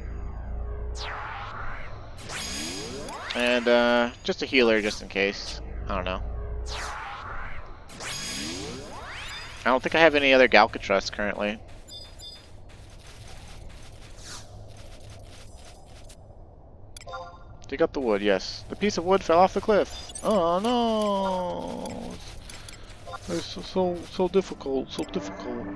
And just a healer just in case. I don't know. I don't think I have any other Galcatrusts currently. Dig up the wood, yes. The piece of wood fell off the cliff. Oh no! It's so difficult, so difficult.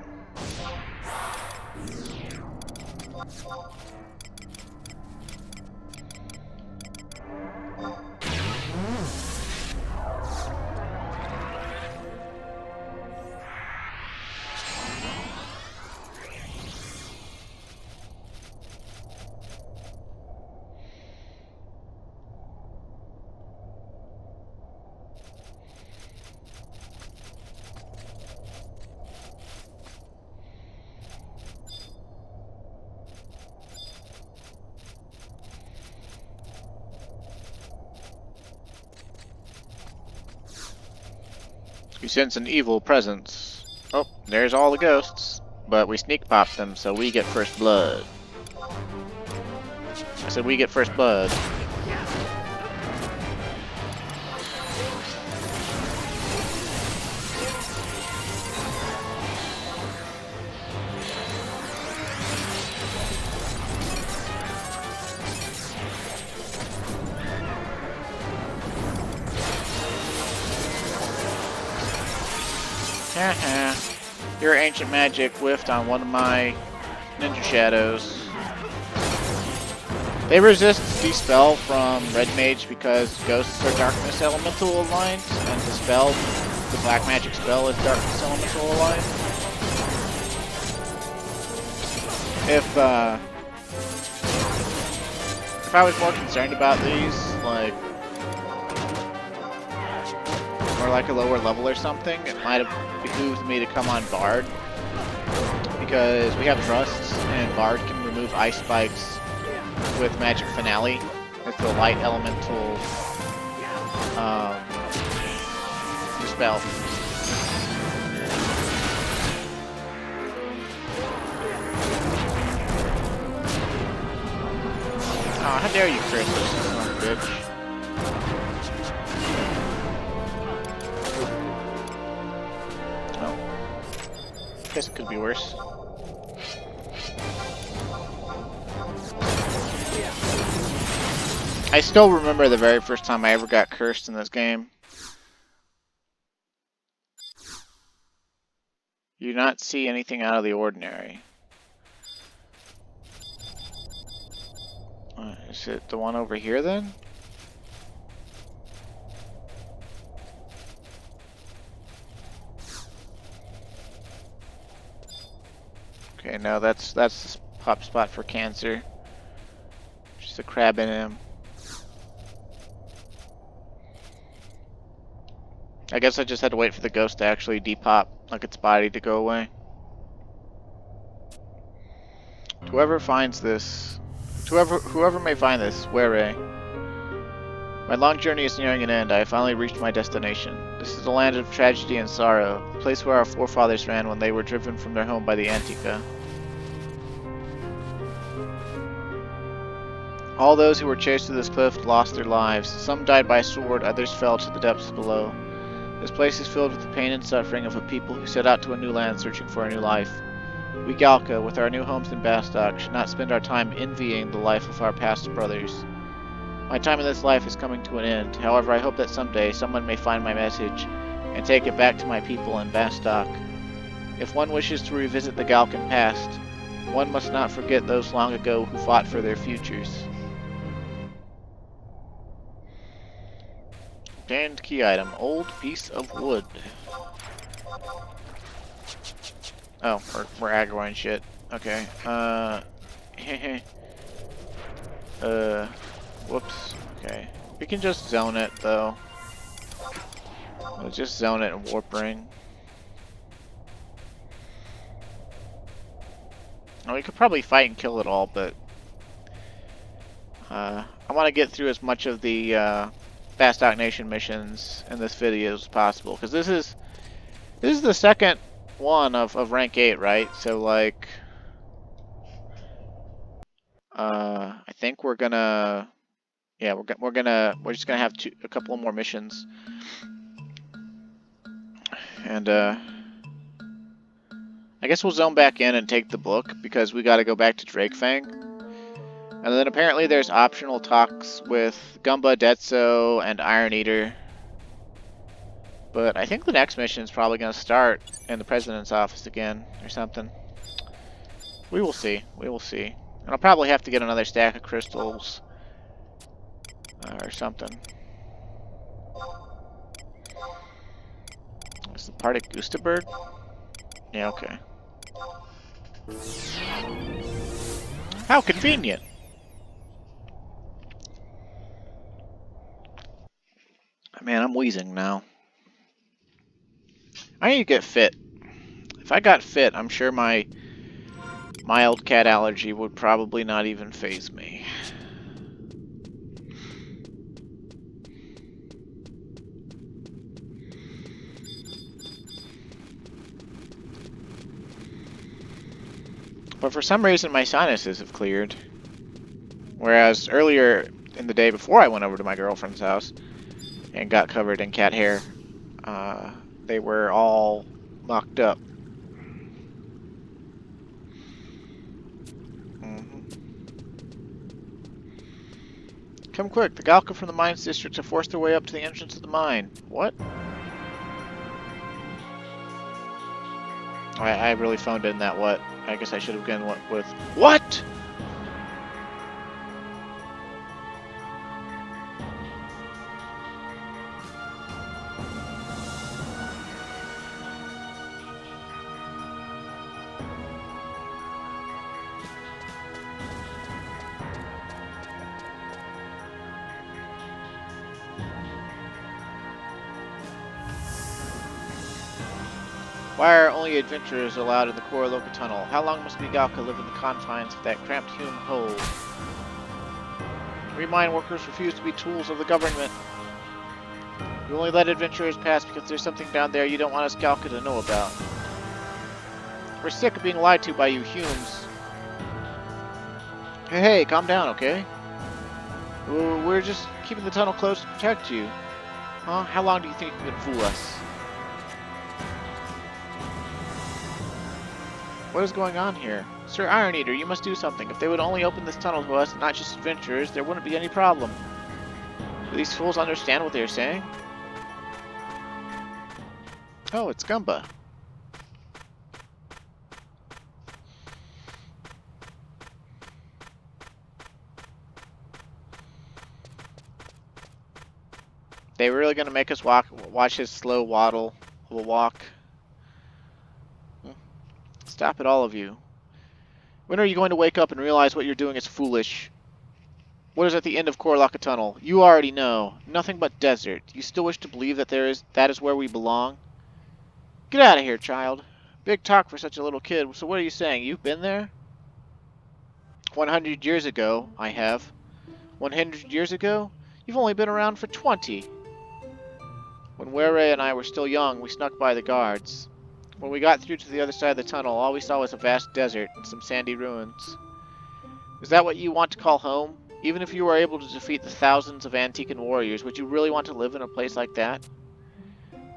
We sense an evil presence. Oh, there's all the ghosts. But we sneak pop them, so we get first blood. I said we get first blood. Haha. Your ancient magic whiffed on one of my ninja shadows. They resist Dispel from Red Mage because ghosts are Darkness Elemental aligned, and Dispel, the black magic spell, is Darkness Elemental aligned. If I was more concerned about these, like, or like a lower level or something, it might have behooved me to come on Bard, because we have Trusts, and Bard can remove Ice Spikes with Magic Finale. It's the light elemental spell. Oh, how dare you, Chris, son of a bitch. Oh. Guess it could be worse. I still remember the very first time I ever got cursed in this game. You do not see anything out of the ordinary. Is it the one over here then? Okay, no, that's the pop spot for cancer. Just a crab in him. I guess I just had to wait for the ghost to actually depop, like its body to go away. Whoever finds this, whoever may find this, where? My long journey is nearing an end. I have finally reached my destination. This is the land of tragedy and sorrow, the place where our forefathers ran when they were driven from their home by the Antica. All those who were chased to this cliff lost their lives. Some died by sword, others fell to the depths below. This place is filled with the pain and suffering of a people who set out to a new land searching for a new life. We Galka, with our new homes in Bastok, should not spend our time envying the life of our past brothers. My time in this life is coming to an end. However, I hope that someday someone may find my message and take it back to my people in Bastok. If one wishes to revisit the Galkan past, one must not forget those long ago who fought for their futures. And key item, old piece of wood. Oh, we're aggroing shit. Okay. Whoops. Okay. We can just zone it though. We'll just zone it and warp ring. We could probably fight and kill it all, but I want to get through as much of the Bastok Nation missions in this video as possible, because this is the second one of rank 8, right? So like, I think we're gonna, yeah, we're just gonna have a couple more missions, and I guess we'll zone back in and take the book, because we gotta go back to Drakefang. And then apparently there's optional talks with Gumba, Detso, and Iron Eater. But I think the next mission is probably going to start in the President's office again, or something. We will see. We will see. And I'll probably have to get another stack of crystals. Or something. Is the part of Gustabird? Yeah, okay. How convenient! Man, I'm wheezing now. I need to get fit. If I got fit, I'm sure my mild cat allergy would probably not even faze me. But for some reason, my sinuses have cleared. Whereas earlier in the day before I went over to my girlfriend's house and got covered in cat hair, they were all mucked up. Come quick, the Galka from the Mines District have forced their way up to the entrance of the mine. What? I really phoned in that what. I guess I should have gone with what? Why are only adventurers allowed in the Core Loca Tunnel? How long must we Galka live in the confines of that cramped human hole? We mine workers refuse to be tools of the government. You only let adventurers pass because there's something down there you don't want us Galka to know about. We're sick of being lied to by you Humes. Hey, calm down, okay? We're just keeping the tunnel closed to protect you. Huh? How long do you think you can fool us? What is going on here? Sir Iron Eater, you must do something. If they would only open this tunnel to us, and not just adventurers, there wouldn't be any problem. Do these fools understand what they're saying? Oh, it's Gumba. They really gonna make us watch his slow waddle of a walk? Stop it, all of you. When are you going to wake up and realize what you're doing is foolish? What is at the end of Core Loca Tunnel? You already know. Nothing but desert. You still wish to believe that that is where we belong? Get out of here, child. Big talk for such a little kid. So what are you saying? You've been there? 100 years ago, I have. 100 years ago? You've only been around for 20. When Were and I were still young, we snuck by the guards. When we got through to the other side of the tunnel, all we saw was a vast desert and some sandy ruins. Is that what you want to call home? Even if you were able to defeat the thousands of Antiquan warriors, would you really want to live in a place like that?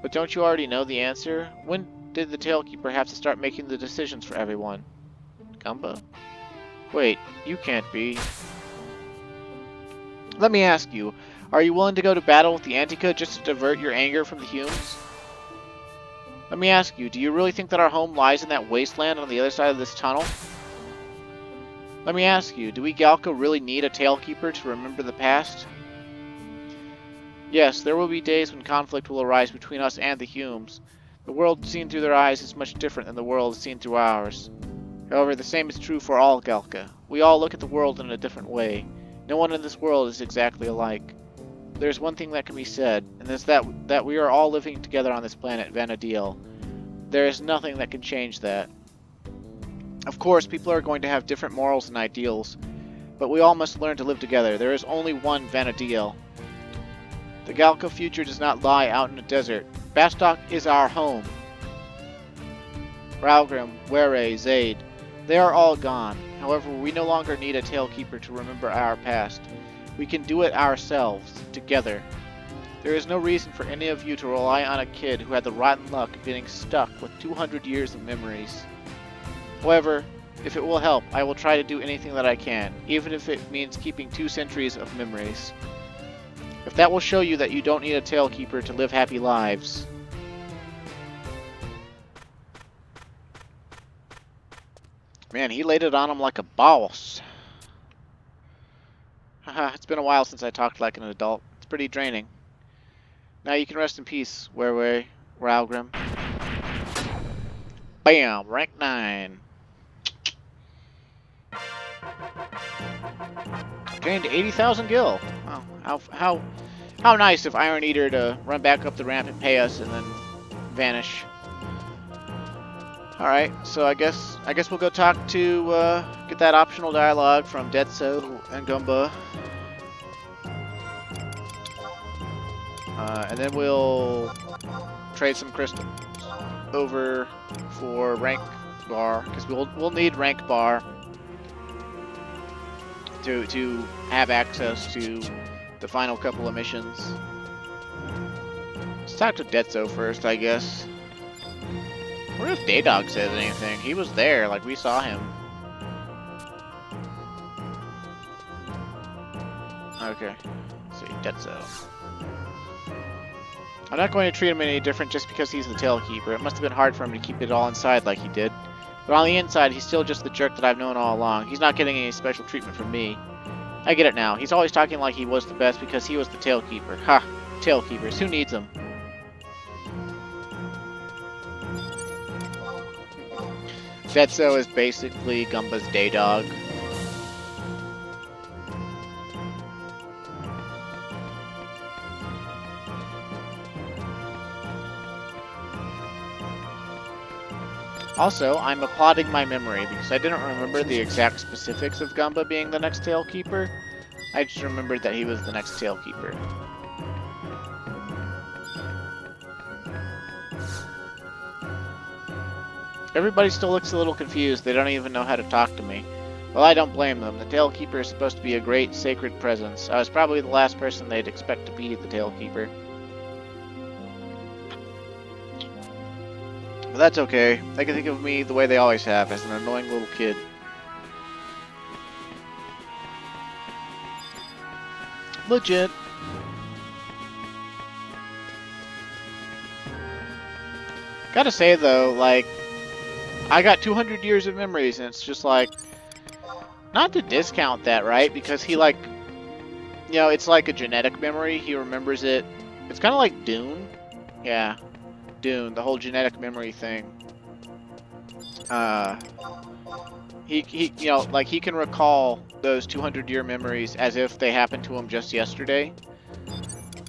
But don't you already know the answer? When did the Tailkeeper have to start making the decisions for everyone? Gumba? Wait, you can't be. Let me ask you, are you willing to go to battle with the Antica just to divert your anger from the Humes? Let me ask you, do you really think that our home lies in that wasteland on the other side of this tunnel? Let me ask you, do we Galka really need a Tailkeeper to remember the past? Yes, there will be days when conflict will arise between us and the Humes. The world seen through their eyes is much different than the world seen through ours. However, the same is true for all Galka. We all look at the world in a different way. No one in this world is exactly alike. There's one thing that can be said, and it's that we are all living together on this planet, Vanadil. There is nothing that can change that. Of course, people are going to have different morals and ideals, but we all must learn to live together. There is only one Vanadil. The Galka future does not lie out in the desert. Bastok is our home. Ralgrim, Were, Zaid, they are all gone. However, we no longer need a Tailkeeper to remember our past. We can do it ourselves, together. There is no reason for any of you to rely on a kid who had the rotten luck of getting stuck with 200 years of memories. However, if it will help, I will try to do anything that I can, even if it means keeping 2 centuries of memories. If that will show you that you don't need a Tailkeeper to live happy lives. Man, he laid it on him like a boss. Haha, it's been a while since I talked like an adult. It's pretty draining. Now you can rest in peace, Wereway, Ralgrim. Bam! Rank 9. Gained 80,000 gil. Wow, how nice of Iron Eater to run back up the ramp and pay us and then vanish. Alright, so I guess we'll go talk to, get that optional dialogue from Detso and Gumba. And then we'll trade some crystals over for rank bar, because we'll need rank bar to have access to the final couple of missions. Let's talk to Detso first, I guess. I wonder if Daydog says anything. He was there, like we saw him. Okay, let's see, Detso. I'm not going to treat him any different just because he's the Tailkeeper. It must have been hard for him to keep it all inside like he did. But on the inside, he's still just the jerk that I've known all along. He's not getting any special treatment from me. I get it now. He's always talking like he was the best because he was the Tailkeeper. Ha! Tailkeepers. Who needs them? Detso is basically Gumba's Daydog. Also, I'm applauding my memory because I didn't remember the exact specifics of Gumba being the next Tailkeeper. I just remembered that he was the next Tailkeeper. Everybody still looks a little confused. They don't even know how to talk to me. Well, I don't blame them. The Tailkeeper is supposed to be a great, sacred presence. I was probably the last person they'd expect to be the Tailkeeper. But that's okay. They can think of me the way they always have, as an annoying little kid. Legit. Gotta say though, like, I got 200 years of memories, and it's just like, not to discount that, right? Because he, like, you know, it's like a genetic memory. He remembers it. It's kind of like Dune. Yeah. Dune, the whole genetic memory thing. He you know, like, he can recall those 200-year memories as if they happened to him just yesterday.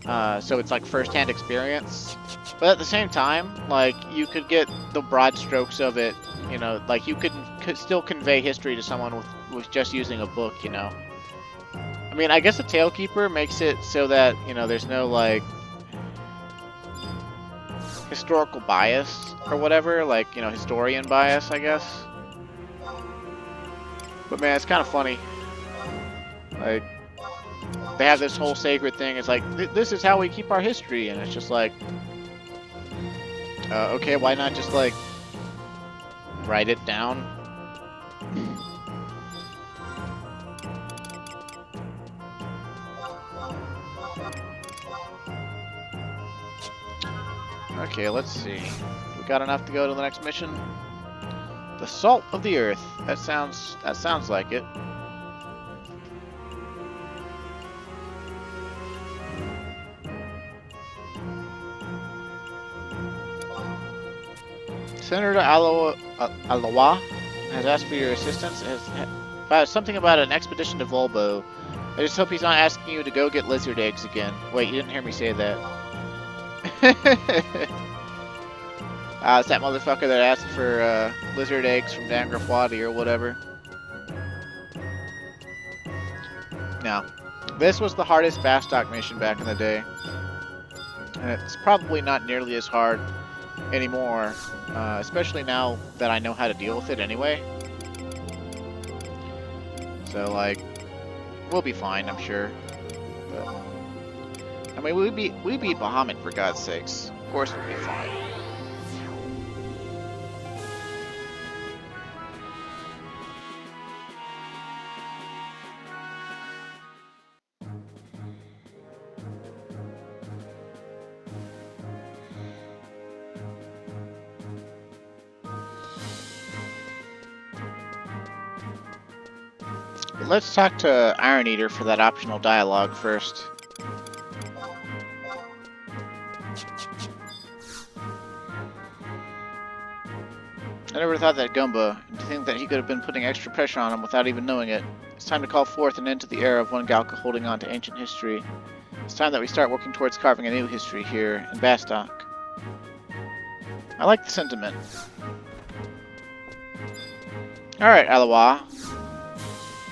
So it's like first-hand experience. But at the same time, like, you could get the broad strokes of it, you know, like, you could still convey history to someone with just using a book, you know. I mean, I guess a Tailkeeper makes it so that, you know, there's no, like, historical bias or whatever, like, you know, historian bias, I guess. But man, it's kind of funny. Like, they have this whole sacred thing. It's like, this is how we keep our history, and it's just like, okay, why not just, like, write it down? Okay, let's see. We got enough to go to the next mission? The Salt of the Earth. That sounds like it. Senator Alawa has asked for your assistance. About something about an expedition to Volbo. I just hope he's not asking you to go get lizard eggs again. Wait, you didn't hear me say that. It's that motherfucker that asked for lizard eggs from Dan Grafwadi or whatever. Now, this was the hardest Bastok mission back in the day. And it's probably not nearly as hard anymore, especially now that I know how to deal with it anyway. So, like, we'll be fine, I'm sure. But, I mean, we beat Bahamut, for God's sakes. Of course we'll be fine. But let's talk to Iron Eater for that optional dialogue first. I never thought that Gumba, and to think that he could have been putting extra pressure on him without even knowing it. It's time to call forth an end to the era of one Galka holding on to ancient history. It's time that we start working towards carving a new history here in Bastok. I like the sentiment. Alright, Alawa.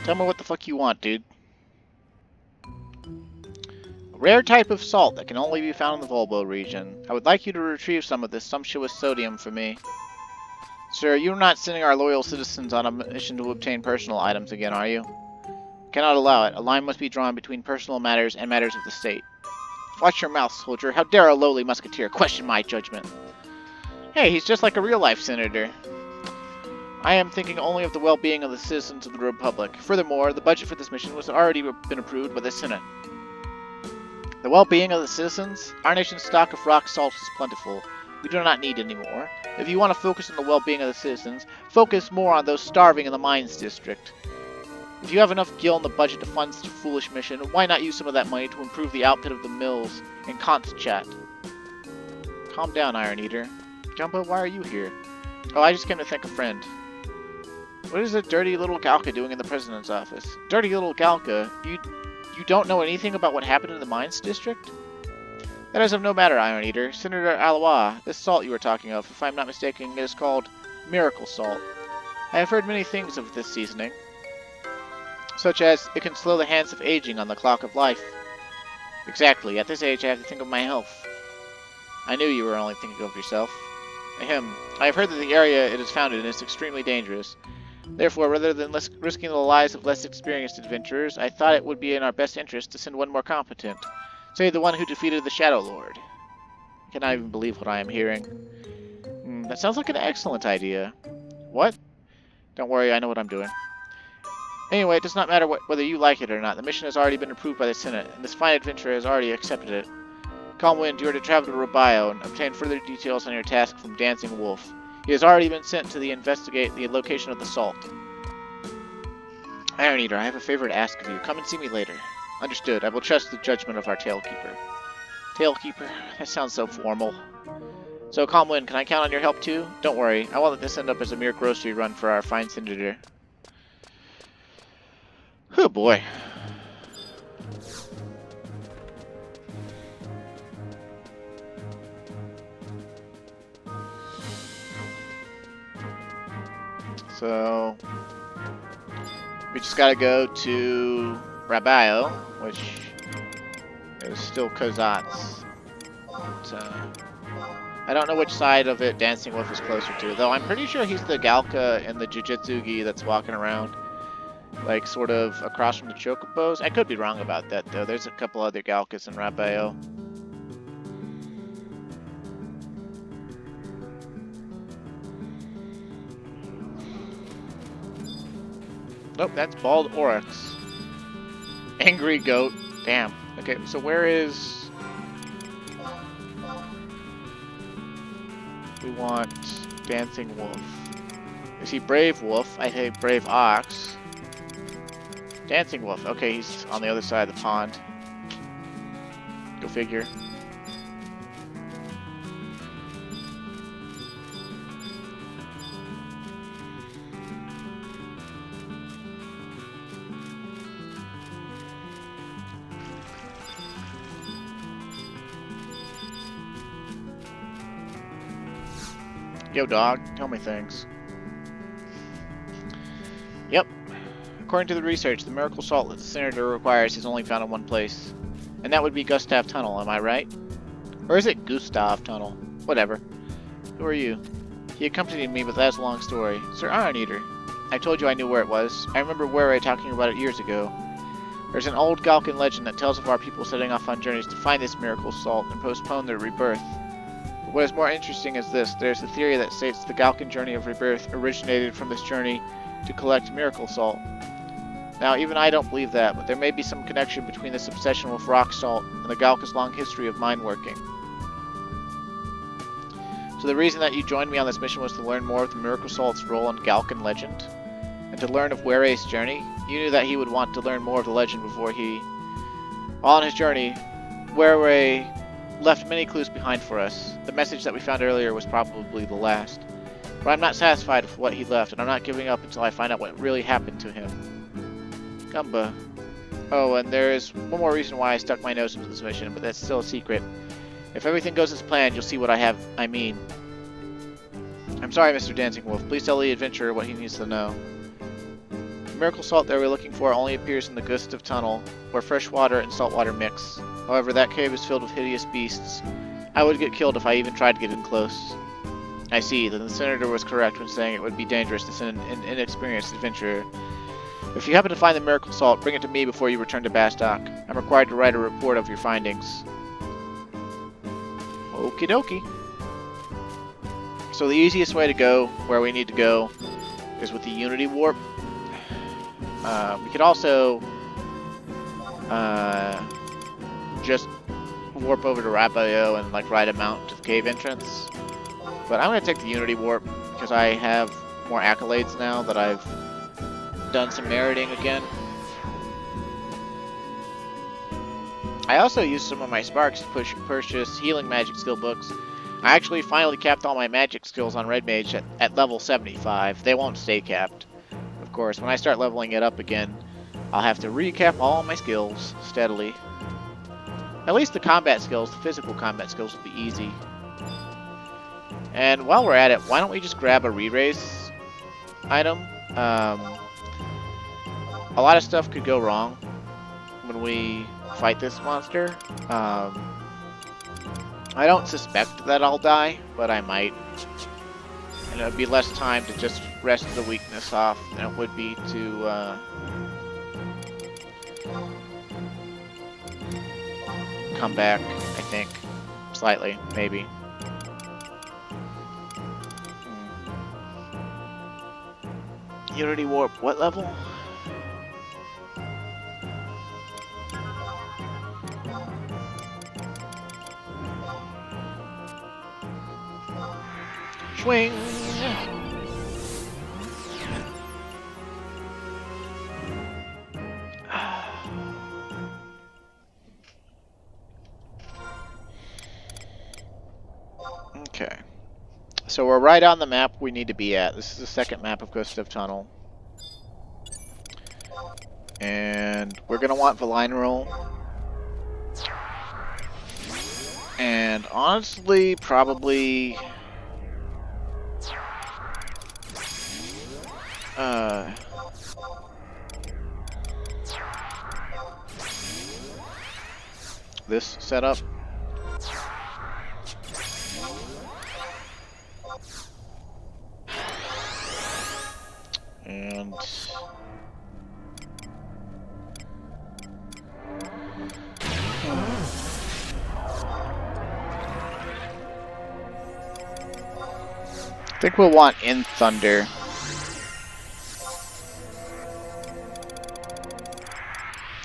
Tell me what the fuck you want, dude. A rare type of salt that can only be found in the Volbo region. I would like you to retrieve some of this sumptuous sodium for me. Sir, you're not sending our loyal citizens on a mission to obtain personal items again, are you? Cannot allow it. A line must be drawn between personal matters and matters of the state. Watch your mouth, soldier. How dare a lowly musketeer question my judgment? Hey, he's just like a real-life senator. I am thinking only of the well-being of the citizens of the Republic. Furthermore, the budget for this mission was already been approved by the Senate. The well-being of the citizens? Our nation's stock of rock salt is plentiful. We do not need any more. If you want to focus on the well-being of the citizens, focus more on those starving in the mines district. If you have enough gil in the budget to fund such a foolish mission, why not use some of that money to improve the output of the mills in Chat? Calm down, Iron Eater. Jumbo, why are you here? Oh, I just came to thank a friend. What is a dirty little Galka doing in the president's office? Dirty little Galka? You don't know anything about what happened in the mines district? That is of no matter, Iron Eater. Senator Alawa, this salt you were talking of, if I'm not mistaken, is called miracle salt. I have heard many things of this seasoning, such as it can slow the hands of aging on the clock of life. Exactly. At this age, I have to think of my health. I knew you were only thinking of yourself. Ahem. I have heard that the area it is found in is extremely dangerous. Therefore, rather than risking the lives of less experienced adventurers, I thought it would be in our best interest to send one more competent. Say, the one who defeated the Shadow Lord. I cannot even believe what I am hearing. That sounds like an excellent idea. What? Don't worry, I know what I'm doing. Anyway, it does not matter whether you like it or not. The mission has already been approved by the Senate, and this fine adventurer has already accepted it. Calm Wind, you are to travel to Robio and obtain further details on your task from Dancing Wolf. He has already been sent to investigate the location of the salt. Iron Eater, I have a favor to ask of you. Come and see me later. Understood. I will trust the judgment of our Tailkeeper. Tailkeeper? That sounds so formal. So, Calm Wind, can I count on your help too? Don't worry. I won't let this end up as a mere grocery run for our fine senator. Oh boy. So, we just gotta go to Rabio, which is still Kozat's. But, I don't know which side of it Dancing Wolf is closer to, though I'm pretty sure he's the Galka in the Jujutsugi that's walking around, like, sort of across from the Chocobos. I could be wrong about that, though. There's a couple other Galkas in Rabio. Nope, that's Bald Oryx. Angry Goat. Damn. Okay, so where is... We want Dancing Wolf. Is he Brave Wolf? I say Brave Ox. Dancing Wolf. Okay, he's on the other side of the pond. Go figure. Yo, dog, tell me things. Yep. According to the research, the miracle salt that the senator requires is only found in one place. And that would be Gustav Tunnel, am I right? Or is it Gustav Tunnel? Whatever. Who are you? He accompanied me, but that's a long story. Sir Iron Eater. I told you I knew where it was. I remember Were talking about it years ago. There's an old Galkan legend that tells of our people setting off on journeys to find this miracle salt and postpone their rebirth. But what is more interesting is this. There's a theory that states the Galkan journey of rebirth originated from this journey to collect miracle salt. Now, even I don't believe that, but there may be some connection between this obsession with rock salt and the Galka's long history of mine working. So the reason that you joined me on this mission was to learn more of the miracle salt's role in Galkan legend, and to learn of Were's journey. You knew that he would want to learn more of the legend before he... On his journey, Wereway left many clues behind for us. The message that we found earlier was probably the last. But I'm not satisfied with what he left, and I'm not giving up until I find out what really happened to him. Gumba. Oh, and there is one more reason why I stuck my nose into this mission, but that's still a secret. If everything goes as planned, you'll see what I mean. I'm sorry, Mr. Dancing Wolf. Please tell the adventurer what he needs to know. The miracle salt that we're looking for only appears in the Gustav Tunnel, where fresh water and salt water mix. However, that cave is filled with hideous beasts. I would get killed if I even tried to get in close. I see, then the senator was correct when saying it would be dangerous to send an inexperienced adventurer. If you happen to find the miracle salt, bring it to me before you return to Bastok. I'm required to write a report of your findings. Okie dokie. So the easiest way to go where we need to go is with the Unity Warp. We could also just warp over to Rapio and like ride a mount to the cave entrance. But I'm going to take the Unity Warp because I have more accolades now that I've done some meriting again. I also used some of my sparks to purchase healing magic skill books. I actually finally capped all my magic skills on Red Mage at level 75. They won't stay capped. Of course, when I start leveling it up again, I'll have to recap all my skills steadily. At least the combat skills, the physical combat skills, will be easy. And while we're at it, why don't we just grab a re-race item? A lot of stuff could go wrong when we fight this monster. I don't suspect that I'll die, but I might. And it would be less time to just rest the weakness off than it would be to come back, I think. Slightly, maybe. Unity Warp, what level? Swing! Okay. So we're right on the map we need to be at. This is the second map of Gustav Tunnel. And we're going to want Valineral. And honestly, probably... this setup. And I think we'll want In Thunder.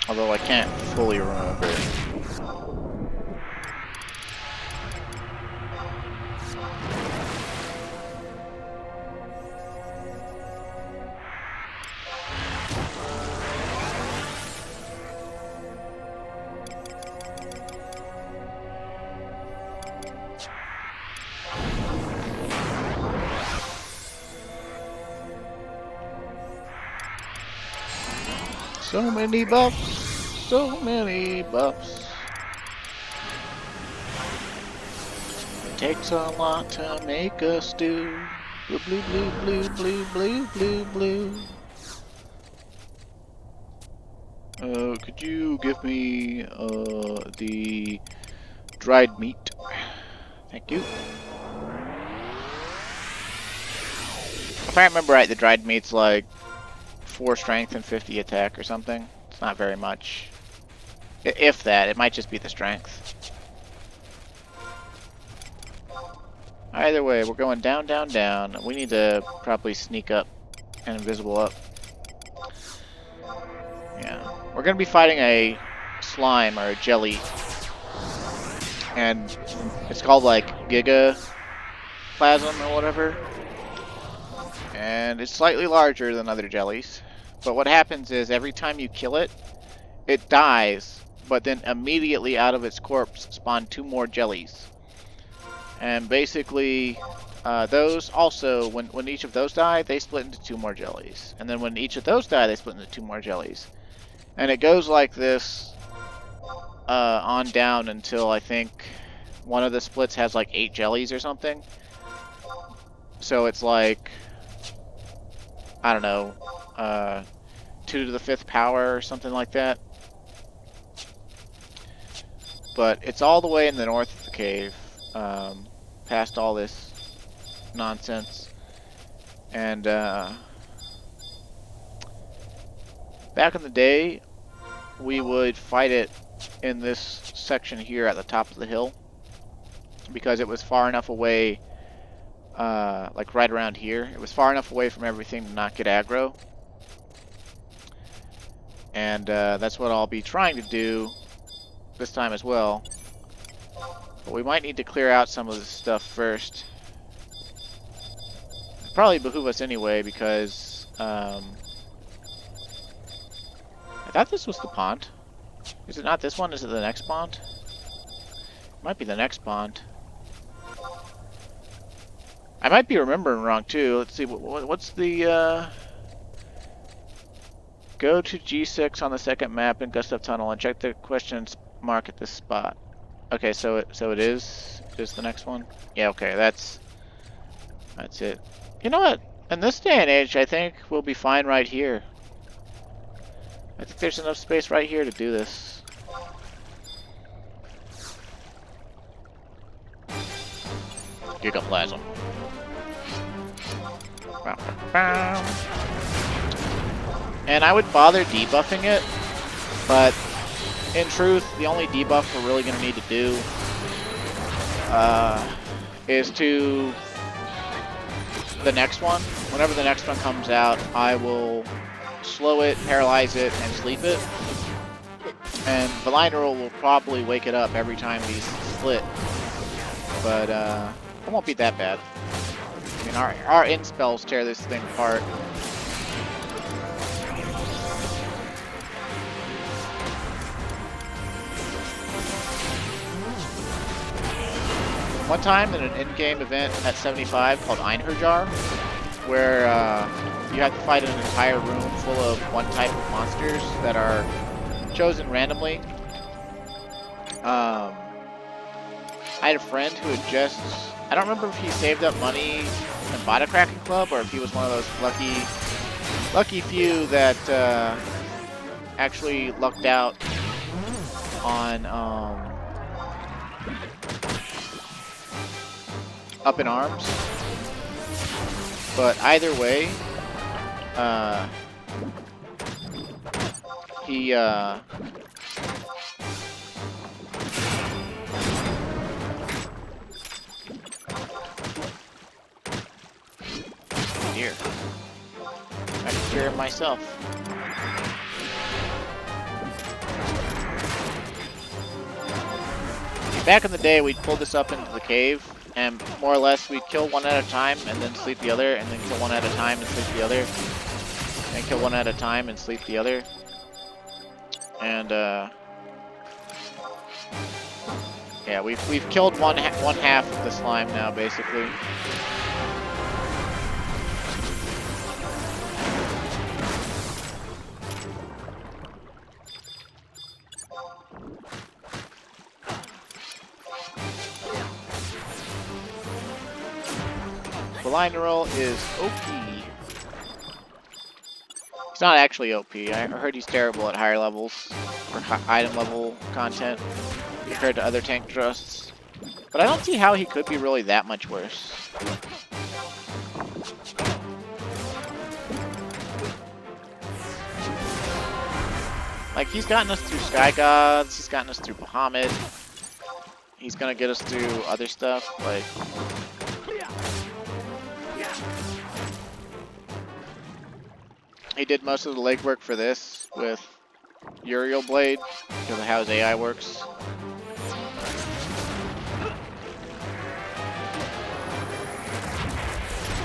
Although I can't fully remember. So many buffs, so many buffs. It takes a lot to make a stew. Blue, blue, blue, blue, blue, blue, blue, blue. Could you give me the dried meat? Thank you. If I remember right, the dried meat's like 4 strength and 50 attack or something. It's not very much. If that, it might just be the strength. Either way, we're going down, down, down. We need to probably sneak up and invisible up. Yeah. We're going to be fighting a slime or a jelly. And it's called like Giga Plasm or whatever. And it's slightly larger than other jellies, But what happens is every time you kill it, it dies, but then immediately out of its corpse spawn 2 more jellies. And basically, those also, when each of those die, they split into 2 more jellies. And then when each of those die, they split into 2 more jellies. And it goes like this on down until I think one of the splits has like 8 jellies or something. So it's like, I don't know, 2 to the 5th power or something like that. But it's all the way in the north of the cave, past all this nonsense. And back in the day, we would fight it in this section here at the top of the hill, because it was far enough away, like right around here. It was far enough away from everything to not get aggro. And that's what I'll be trying to do this time as well. But we might need to clear out some of this stuff first. It'd probably behoove us anyway, because I thought this was the pond. Is it not this one? Is it the next pond? It might be the next pond. I might be remembering wrong too. Let's see, what's the go to G6 on the second map in Gustav Tunnel and check the question mark at this spot. Okay, so it is the next one. Yeah, okay, that's it. You know what? In this day and age, I think we'll be fine right here. I think there's enough space right here to do this. Gigaplasm. And I would bother debuffing it, but in truth, the only debuff we're really going to need to do is to the next one. Whenever the next one comes out, I will slow it, paralyze it, and sleep it. And Valineral will probably wake it up every time these split. But it won't be that bad. I mean, our end spells tear this thing apart. One time in an in-game event at 75 called Einherjar, where you have to fight an entire room full of one type of monsters that are chosen randomly. I had a friend who had just, I don't remember if he saved up money and bought a Kraken Club, or if he was one of those lucky few that actually lucked out on Up in Arms. But either way, he here. I can cure him myself. Back in the day, we'd pull this up into the cave, and more or less we'd kill one at a time and then sleep the other, and then kill one at a time and sleep the other, and kill one at a time and sleep the other. And yeah, we've killed one half of the slime now, basically. Valineral is OP. He's not actually OP. I heard he's terrible at higher levels, or item level content, compared to other tank trusts. But I don't see how he could be really that much worse. Like, he's gotten us through Sky Gods, he's gotten us through Bahamut, he's gonna get us through other stuff, like... He did most of the legwork for this with Uriel Blade, because of how his AI works.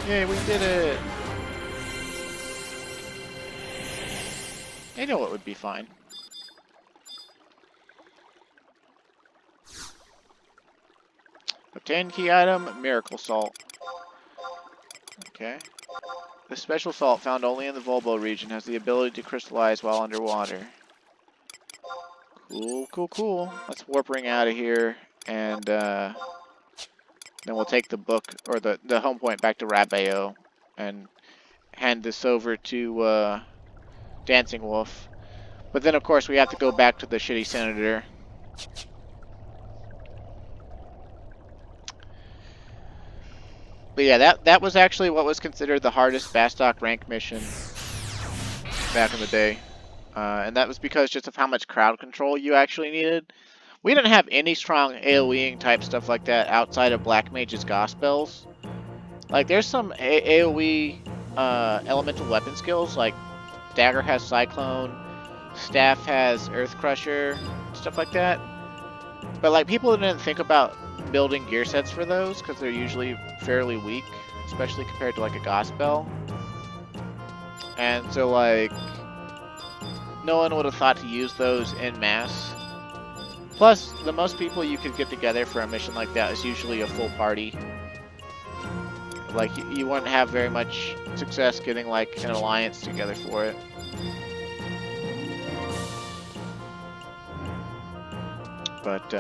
Yay, we did it! I know it would be fine. Obtain key item, Miracle Salt. Okay. This special salt, found only in the Volbo region, has the ability to crystallize while underwater. Cool, cool, cool. Let's warp ring out of here, and then we'll take the book, or the home point back to Rabeo, and hand this over to Dancing Wolf. But then, of course, we have to go back to the shitty senator. But yeah, that was actually what was considered the hardest Bastok rank mission back in the day. And that was because just of how much crowd control you actually needed. We didn't have any strong AoEing type stuff like that outside of Black Mage's Gospels. Like, there's some AoE elemental weapon skills, like Dagger has Cyclone, Staff has Earth Crusher, stuff like that. But like, people didn't think about building gear sets for those because they're usually fairly weak, especially compared to like a Gospel. And so like, no one would have thought to use those en masse. Plus, the most people you could get together for a mission like that is usually a full party. Like, you wouldn't have very much success getting like an alliance together for it. But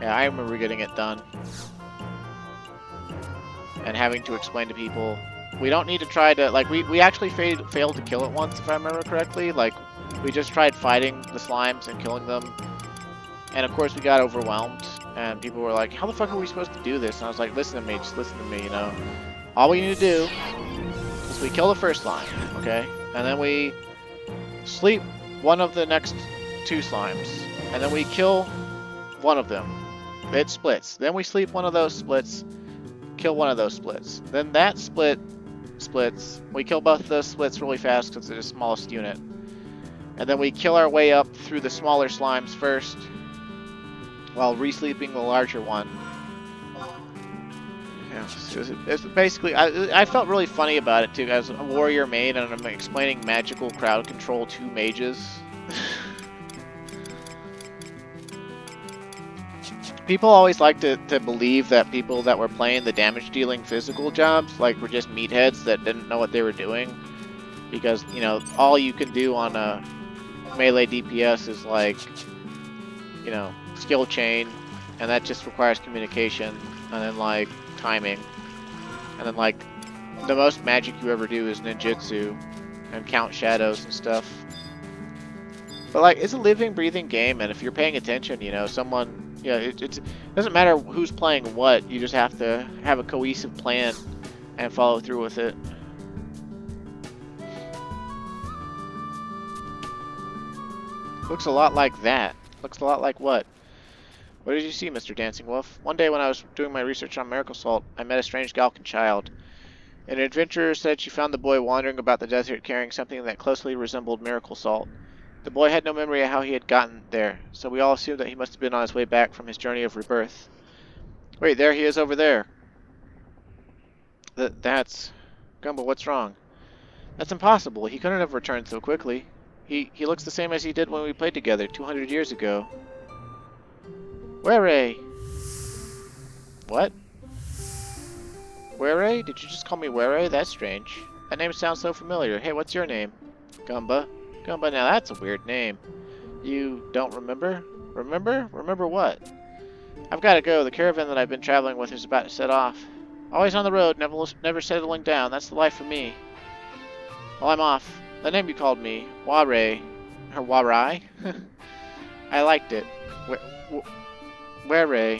yeah, I remember getting it done and having to explain to people, we don't need to try to, like, we actually failed to kill it once, if I remember correctly. Like, we just tried fighting the slimes and killing them, and of course we got overwhelmed, and people were like, how the fuck are we supposed to do this? And I was like, listen to me, just listen to me, you know. All we need to do is we kill the first slime, okay? And then we sleep one of the next 2 slimes, and then we kill one of them. It splits. Then we sleep one of those splits, kill one of those splits. Then that splits. We kill both of those splits really fast because they're the smallest unit. And then we kill our way up through the smaller slimes first, while re-sleeping the larger one. Yeah, it's basically, I felt really funny about it too, as a warrior main, and I'm explaining magical crowd control to mages. People always like to believe that people that were playing the damage-dealing physical jobs, like, were just meatheads that didn't know what they were doing. Because, you know, all you can do on a melee DPS is, like, you know, skill chain, and that just requires communication, and then, like, timing. And then, like, the most magic you ever do is ninjutsu, and count shadows and stuff. But, like, it's a living, breathing game, and if you're paying attention, you know, someone... Yeah, it doesn't matter who's playing what, you just have to have a cohesive plan and follow through with it. Looks a lot like that. Looks a lot like what? What did you see, Mr. Dancing Wolf? One day when I was doing my research on Miracle Salt, I met a strange Galcan child. An adventurer said she found the boy wandering about the desert carrying something that closely resembled Miracle Salt. The boy had no memory of how he had gotten there, so we all assumed that he must have been on his way back from his journey of rebirth. Wait, there he is over there. That's... Gumbo, what's wrong? That's impossible. He couldn't have returned so quickly. He looks the same as he did when we played together 200 years ago. Were? What? Were? Did you just call me Were? That's strange. That name sounds so familiar. Hey, what's your name? Gumba. Gumba, now that's a weird name. You don't remember? Remember? Remember what? I've got to go. The caravan that I've been traveling with is about to set off. Always on the road, never settling down. That's the life for me. Well, I'm off. The name you called me, Ware, or Warai? I liked it. Were?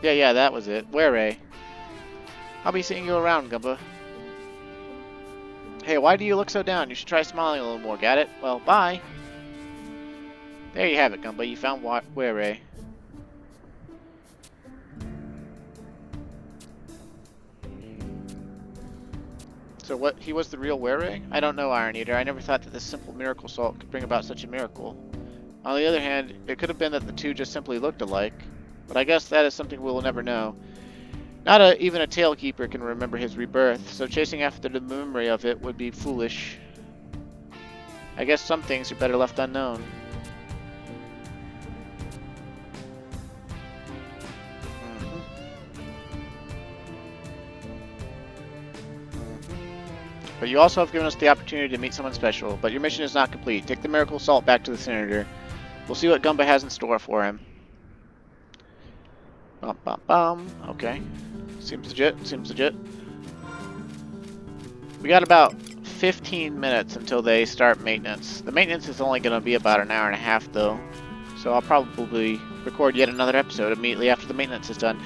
Yeah, that was it. Were? I'll be seeing you around, Gumba. Hey, why do you look so down? You should try smiling a little more, got it? Well, bye. There you have it, Gumba. You found Were. So what, he was the real Were? I don't know, Iron Eater. I never thought that this simple miracle salt could bring about such a miracle. On the other hand, it could have been that the two just simply looked alike. But I guess that is something we'll never know. Not even a Tailkeeper can remember his rebirth, so chasing after the memory of it would be foolish. I guess some things are better left unknown. But you also have given us the opportunity to meet someone special, but your mission is not complete. Take the miracle salt back to the Senator. We'll see what Gumba has in store for him. Bum, bum, bum. Okay. Seems legit, seems legit. We got about 15 minutes until they start maintenance. The maintenance is only going to be about an hour and a half, though. So I'll probably record yet another episode immediately after the maintenance is done.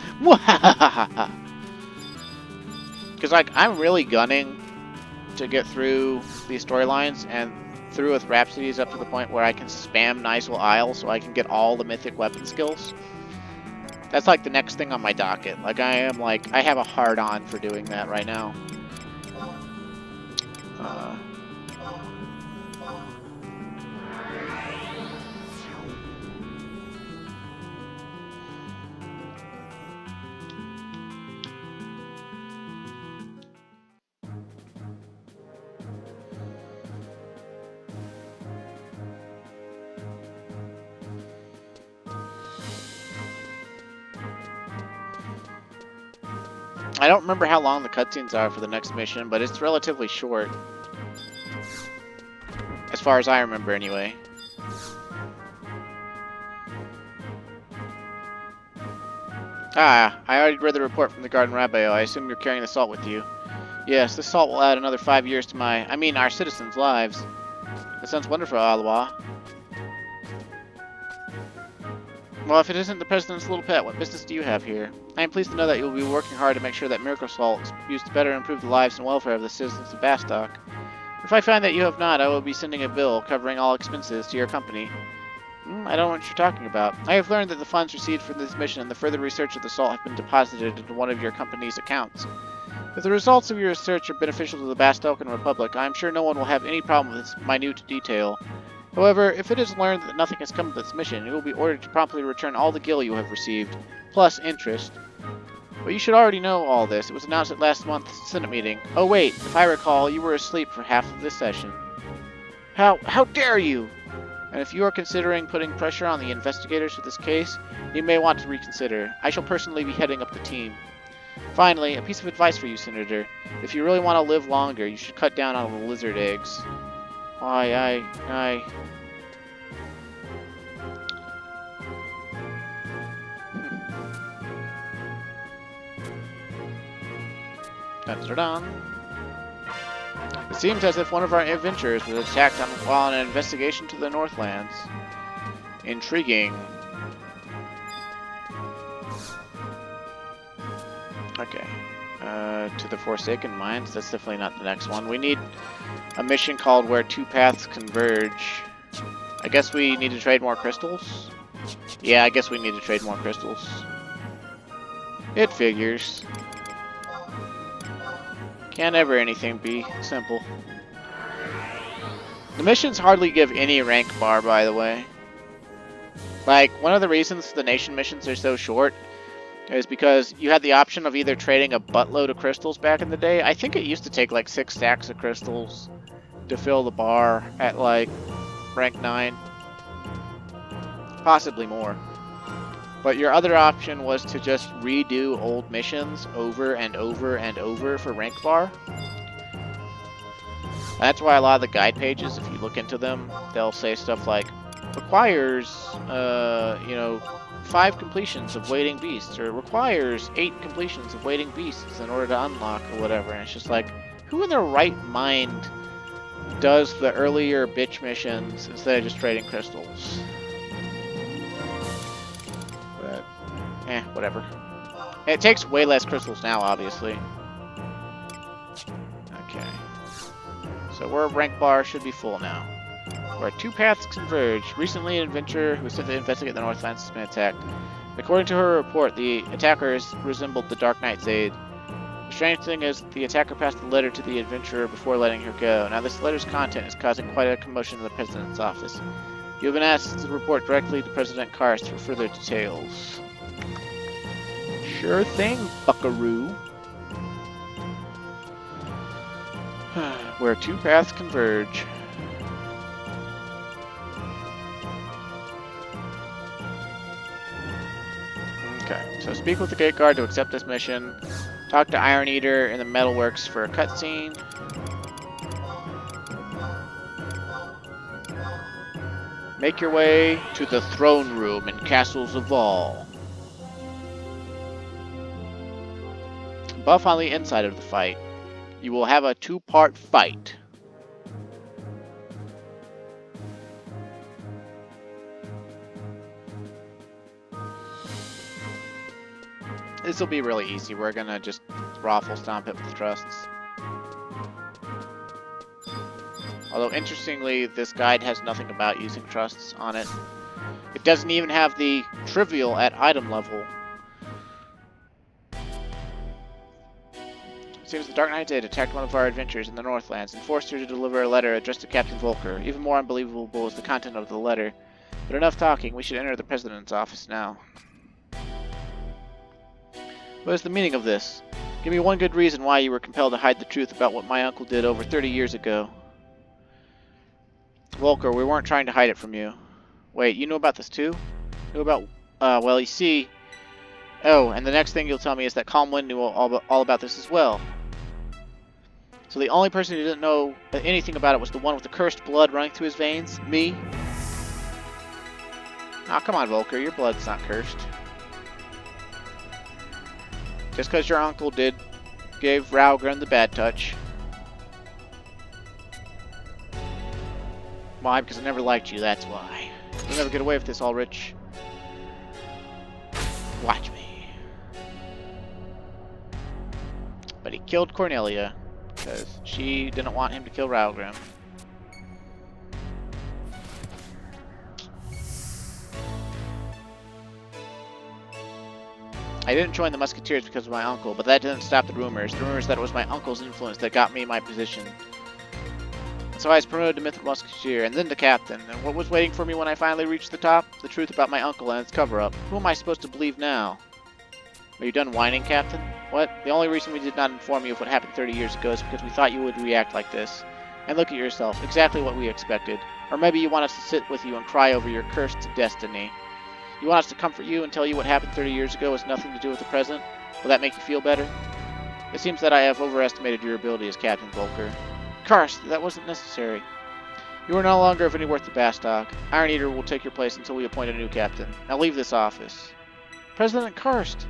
Because, like, I'm really gunning to get through these storylines and through with Rhapsodies up to the point where I can spam Nisel Isle so I can get all the mythic weapon skills. That's like the next thing on my docket. Like I have a hard on for doing that right now. I don't remember how long the cutscenes are for the next mission, but it's relatively short. As far as I remember, anyway. Ah, I already read the report from the Garden Rabbi. I assume you're carrying the salt with you. Yes, this salt will add another 5 years to our citizens' lives. That sounds wonderful, Alawa. Well, if it isn't the President's little pet, what business do you have here? I am pleased to know that you will be working hard to make sure that miracle salt is used to better improve the lives and welfare of the citizens of Bastok. If I find that you have not, I will be sending a bill covering all expenses to your company. I don't know what you're talking about. I have learned that the funds received for this mission and the further research of the salt have been deposited into one of your company's accounts. If the results of your research are beneficial to the Bastokan Republic, I am sure no one will have any problem with this minute detail. However, if it is learned that nothing has come of this mission, you will be ordered to promptly return all the gil you have received, plus interest. But you should already know all this. It was announced at last month's Senate meeting. Oh wait, if I recall, you were asleep for half of this session. How dare you! And if you are considering putting pressure on the investigators of this case, you may want to reconsider. I shall personally be heading up the team. Finally, a piece of advice for you, Senator. If you really want to live longer, you should cut down on the lizard eggs. Why, Dun-dun-dun. It seems as if one of our adventurers was attacked while on an investigation to the Northlands. Intriguing. Okay. To the Forsaken Mines. That's definitely not the next one. We need a mission called Where Two Paths Converge. I guess we need to trade more crystals? Yeah, I guess we need to trade more crystals. It figures. Can't ever anything be simple. The missions hardly give any rank bar, by the way. Like, one of the reasons the nation missions are so short is because you had the option of either trading a buttload of crystals back in the day. I think it used to take like 6 stacks of crystals to fill the bar at like rank 9. Possibly more. But your other option was to just redo old missions over and over and over for rank bar. That's why a lot of the guide pages, if you look into them, they'll say stuff like, requires, 5 completions of Waiting Beasts, or requires 8 completions of Waiting Beasts in order to unlock, or whatever. And it's just like, who in their right mind does the earlier bitch missions instead of just trading crystals? But, whatever. It takes way less crystals now, obviously. Okay. So our rank bar should be full now. Where two paths converge. Recently, an adventurer who was sent to investigate the Northlands has been attacked. According to her report, the attackers resembled the Dark Knight's aide. The strange thing is, the attacker passed the letter to the adventurer before letting her go. Now, this letter's content is causing quite a commotion in the President's office. You have been asked to report directly to President Karst for further details. Sure thing, buckaroo. Where two paths converge. Okay, so speak with the gate guard to accept this mission. Talk to Iron Eater in the metalworks for a cutscene. Make your way to the throne room in Castle Zaval. Buff on the inside of the fight. You will have a 2-part fight. This will be really easy. We're gonna just raffle stomp it with thrusts. Although, interestingly, this guide has nothing about using thrusts on it. It doesn't even have the trivial at item level. It seems the Dark Knight did attack one of our adventurers in the Northlands and forced her to deliver a letter addressed to Captain Volker. Even more unbelievable is the content of the letter. But enough talking. We should enter the President's office now. What is the meaning of this? Give me one good reason why you were compelled to hide the truth about what my uncle did over 30 years ago. Volker, we weren't trying to hide it from you. Wait, you know about this too? Knew about... well, you see... Oh, and the next thing you'll tell me is that Calmwind knew all about this as well. So the only person who didn't know anything about it was the one with the cursed blood running through his veins? Me? Aw, come on, Volker, your blood's not cursed. Just because your uncle gave Raugren the bad touch. Why? Because I never liked you, that's why. You'll never get away with this, Ulrich. Watch me. But he killed Cornelia, because she didn't want him to kill Raugren. I didn't join the Musketeers because of my uncle, but that didn't stop the rumors. The rumors that it was my uncle's influence that got me my position. So I was promoted to Mythic Musketeer, and then to Captain. And what was waiting for me when I finally reached the top? The truth about my uncle and its cover-up. Who am I supposed to believe now? Are you done whining, Captain? What? The only reason we did not inform you of what happened 30 years ago is because we thought you would react like this. And look at yourself, exactly what we expected. Or maybe you want us to sit with you and cry over your cursed destiny. You want us to comfort you and tell you what happened 30 years ago has nothing to do with the present? Will that make you feel better? It seems that I have overestimated your ability as Captain Volker. Karst, that wasn't necessary. You are no longer of any worth to Bastok. Iron Eater will take your place until we appoint a new captain. Now leave this office. President Karst!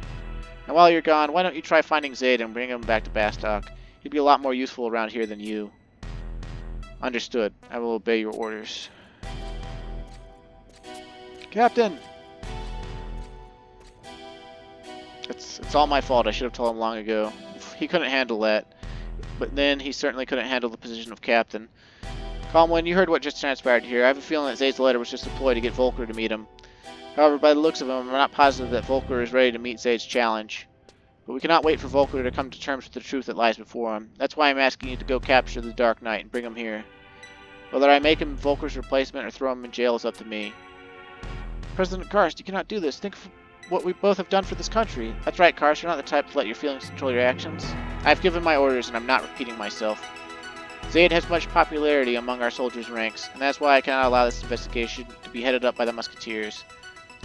And while you're gone, why don't you try finding Zaid and bring him back to Bastok? He'd be a lot more useful around here than you. Understood. I will obey your orders. Captain! It's all my fault. I should have told him long ago. He couldn't handle that. But then he certainly couldn't handle the position of captain. Calmwind, you heard what just transpired here. I have a feeling that Zaid's letter was just a ploy to get Volker to meet him. However, by the looks of him, I'm not positive that Volker is ready to meet Zaid's challenge. But we cannot wait for Volker to come to terms with the truth that lies before him. That's why I'm asking you to go capture the Dark Knight and bring him here. Whether I make him Volker's replacement or throw him in jail is up to me. President Karst, you cannot do this. Think of what we both have done for this country. That's right, Karst. You're not the type to let your feelings control your actions. I've given my orders, and I'm not repeating myself. Zaid has much popularity among our soldiers' ranks, and that's why I cannot allow this investigation to be headed up by the Musketeers.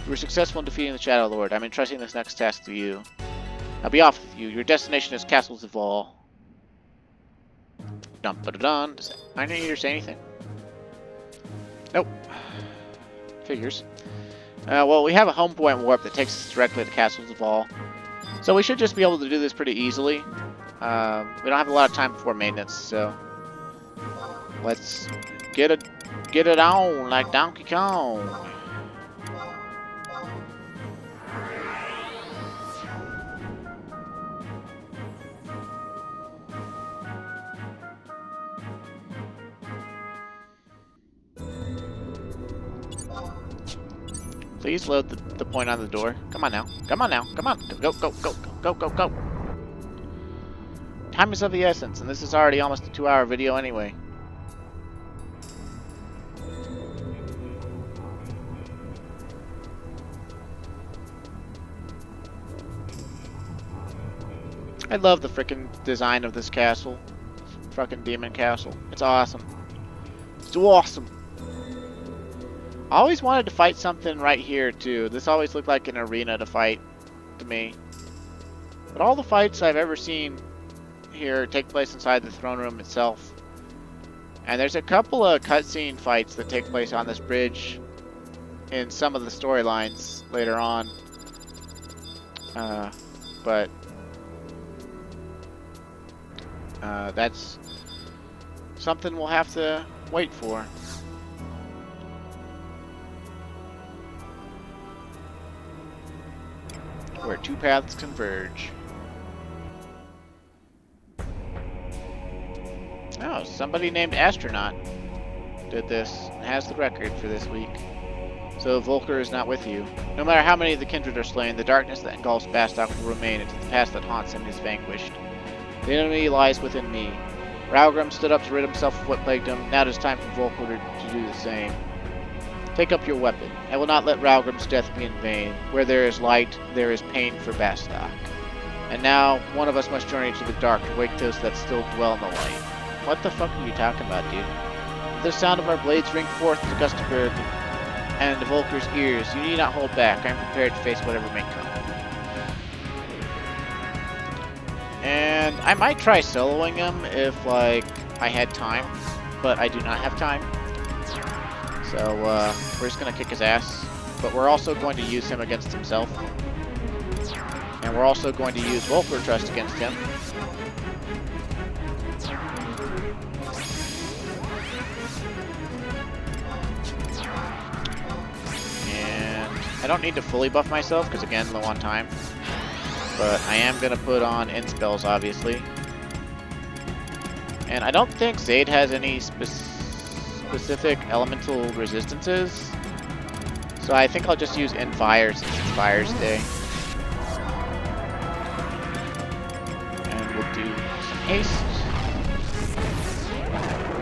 You were successful in defeating the Shadow Lord. I'm entrusting this next task to you. I'll be off with you. Your destination is Castle Zaval. Dun-ba-da-dun. Does Iron Eater say anything? Nope. Figures. Well, we have a home point warp that takes us directly to Castle Zaval. So we should just be able to do this pretty easily. We don't have a lot of time before maintenance, so let's get it on like Donkey Kong. Please load the point on the door. Come on now. Come on now. Come on. Go, go, go, go, go, go. Time is of the essence, and this is already almost a 2-hour video anyway. I love the frickin' design of this castle. Frickin' demon castle. It's awesome. It's awesome. I always wanted to fight something right here too. This always looked like an arena to fight. to me. But all the fights I've ever seen here take place inside the throne room itself. And there's a couple of cutscene fights that take place on this bridge in some of the storylines later on. But that's something we'll have to wait for. Where two paths converge. Oh, somebody named Astronaut did this and has the record for this week. So Volker is not with you. No matter how many of the kindred are slain, the darkness that engulfs Bastok will remain until the past that haunts him is vanquished. The enemy lies within me. Raugrim stood up to rid himself of what plagued him. Now it is time for Volker to do the same. Take up your weapon. I will not let Raugrim's death be in vain. Where there is light, there is pain for Bastok. And now, one of us must journey to the dark to wake those that still dwell in the light. What the fuck are you talking about, dude? With the sound of our blades ring forth to Gustavberg and Volker's ears, you need not hold back. I am prepared to face whatever may come. And I might try soloing him if, like, I had time, but I do not have time. So, we're just gonna kick his ass. But we're also going to use him against himself. And we're also going to use Volker Trust against him. And I don't need to fully buff myself, because again, low on time. But I am going to put on end spells, obviously. And I don't think Zaid has any specific elemental resistances. So I think I'll just use End Fire since it's Fire's Day. And we'll do some haste.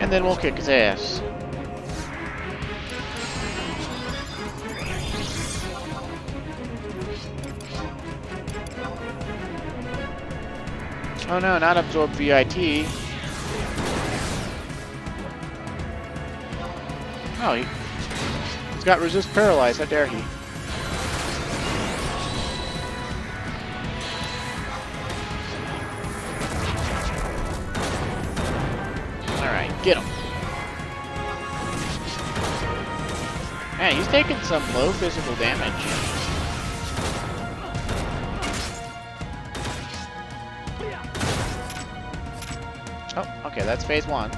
And then we'll kick his ass. Oh no, not absorb VIT. Oh, he's got resist paralyze, how dare he. Alright, get him. Man, he's taking some low physical damage. Oh, okay, that's phase one.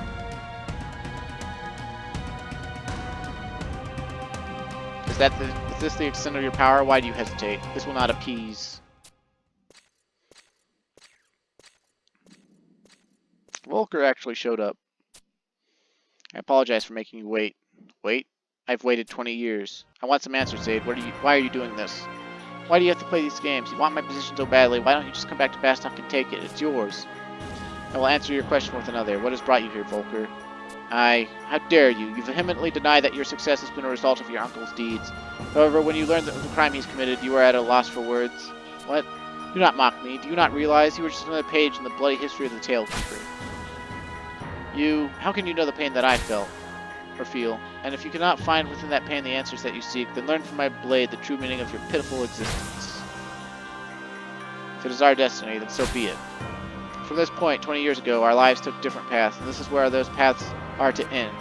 Is this the extent of your power? Why do you hesitate? This will not appease. Volker actually showed up. I apologize for making you wait. Wait? I've waited 20 years. I want some answers, Zaid. Why are you doing this? Why do you have to play these games? You want my position so badly. Why don't you just come back to Bastok and take it? It's yours. I will answer your question with another. What has brought you here, Volker? How dare you? You vehemently deny that your success has been a result of your uncle's deeds. However, when you learn the crime he's committed, you are at a loss for words. What? Do not mock me. Do you not realize you were just another page in the bloody history of the Talekeeper? How can you know the pain that I felt, or feel? And if you cannot find within that pain the answers that you seek, then learn from my blade the true meaning of your pitiful existence. If it is our destiny, then so be it. From this point, 20 years ago, our lives took different paths, and this is where those paths are to end.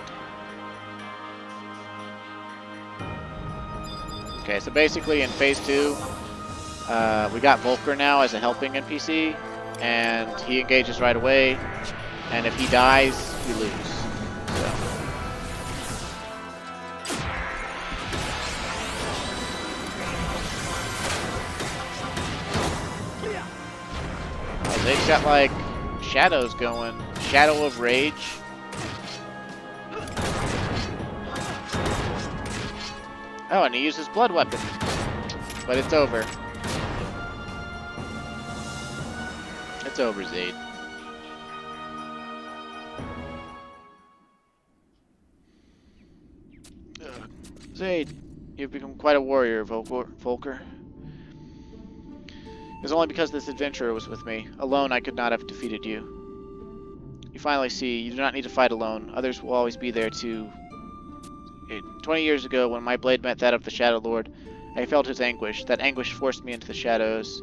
Okay, so basically in phase 2, we got Volker now as a helping NPC, and he engages right away, and if he dies, we lose. So. Oh, they've got like shadows going. Shadow of Rage. Oh, and he uses blood weapon. But it's over. It's over, Zaid. Zaid, you've become quite a warrior, Volker. It was only because this adventurer was with me. Alone, I could not have defeated you. You finally see, you do not need to fight alone. Others will always be there too. 20 years ago, when my blade met that of the Shadow Lord, I felt his anguish. That anguish forced me into the shadows.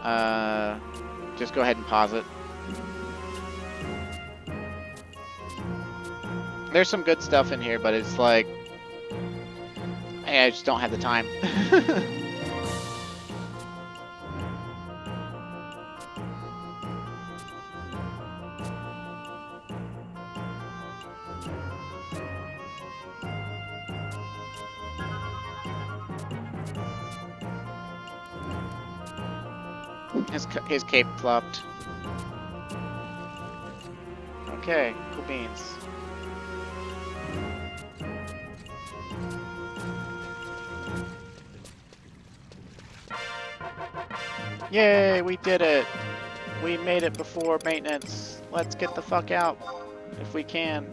just go ahead and pause it. There's some good stuff in here, but it's like, I just don't have the time. His cape flopped. Okay, cool beans. Yay, we did it! We made it before maintenance. Let's get the fuck out, if we can.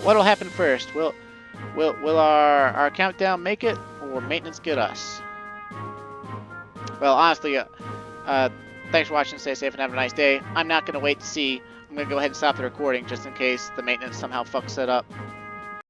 What'll happen first? Will our countdown make it, or maintenance get us? Well, honestly, thanks for watching. Stay safe and have a nice day. I'm not gonna wait to see. I'm gonna go ahead and stop the recording just in case the maintenance somehow fucks it up.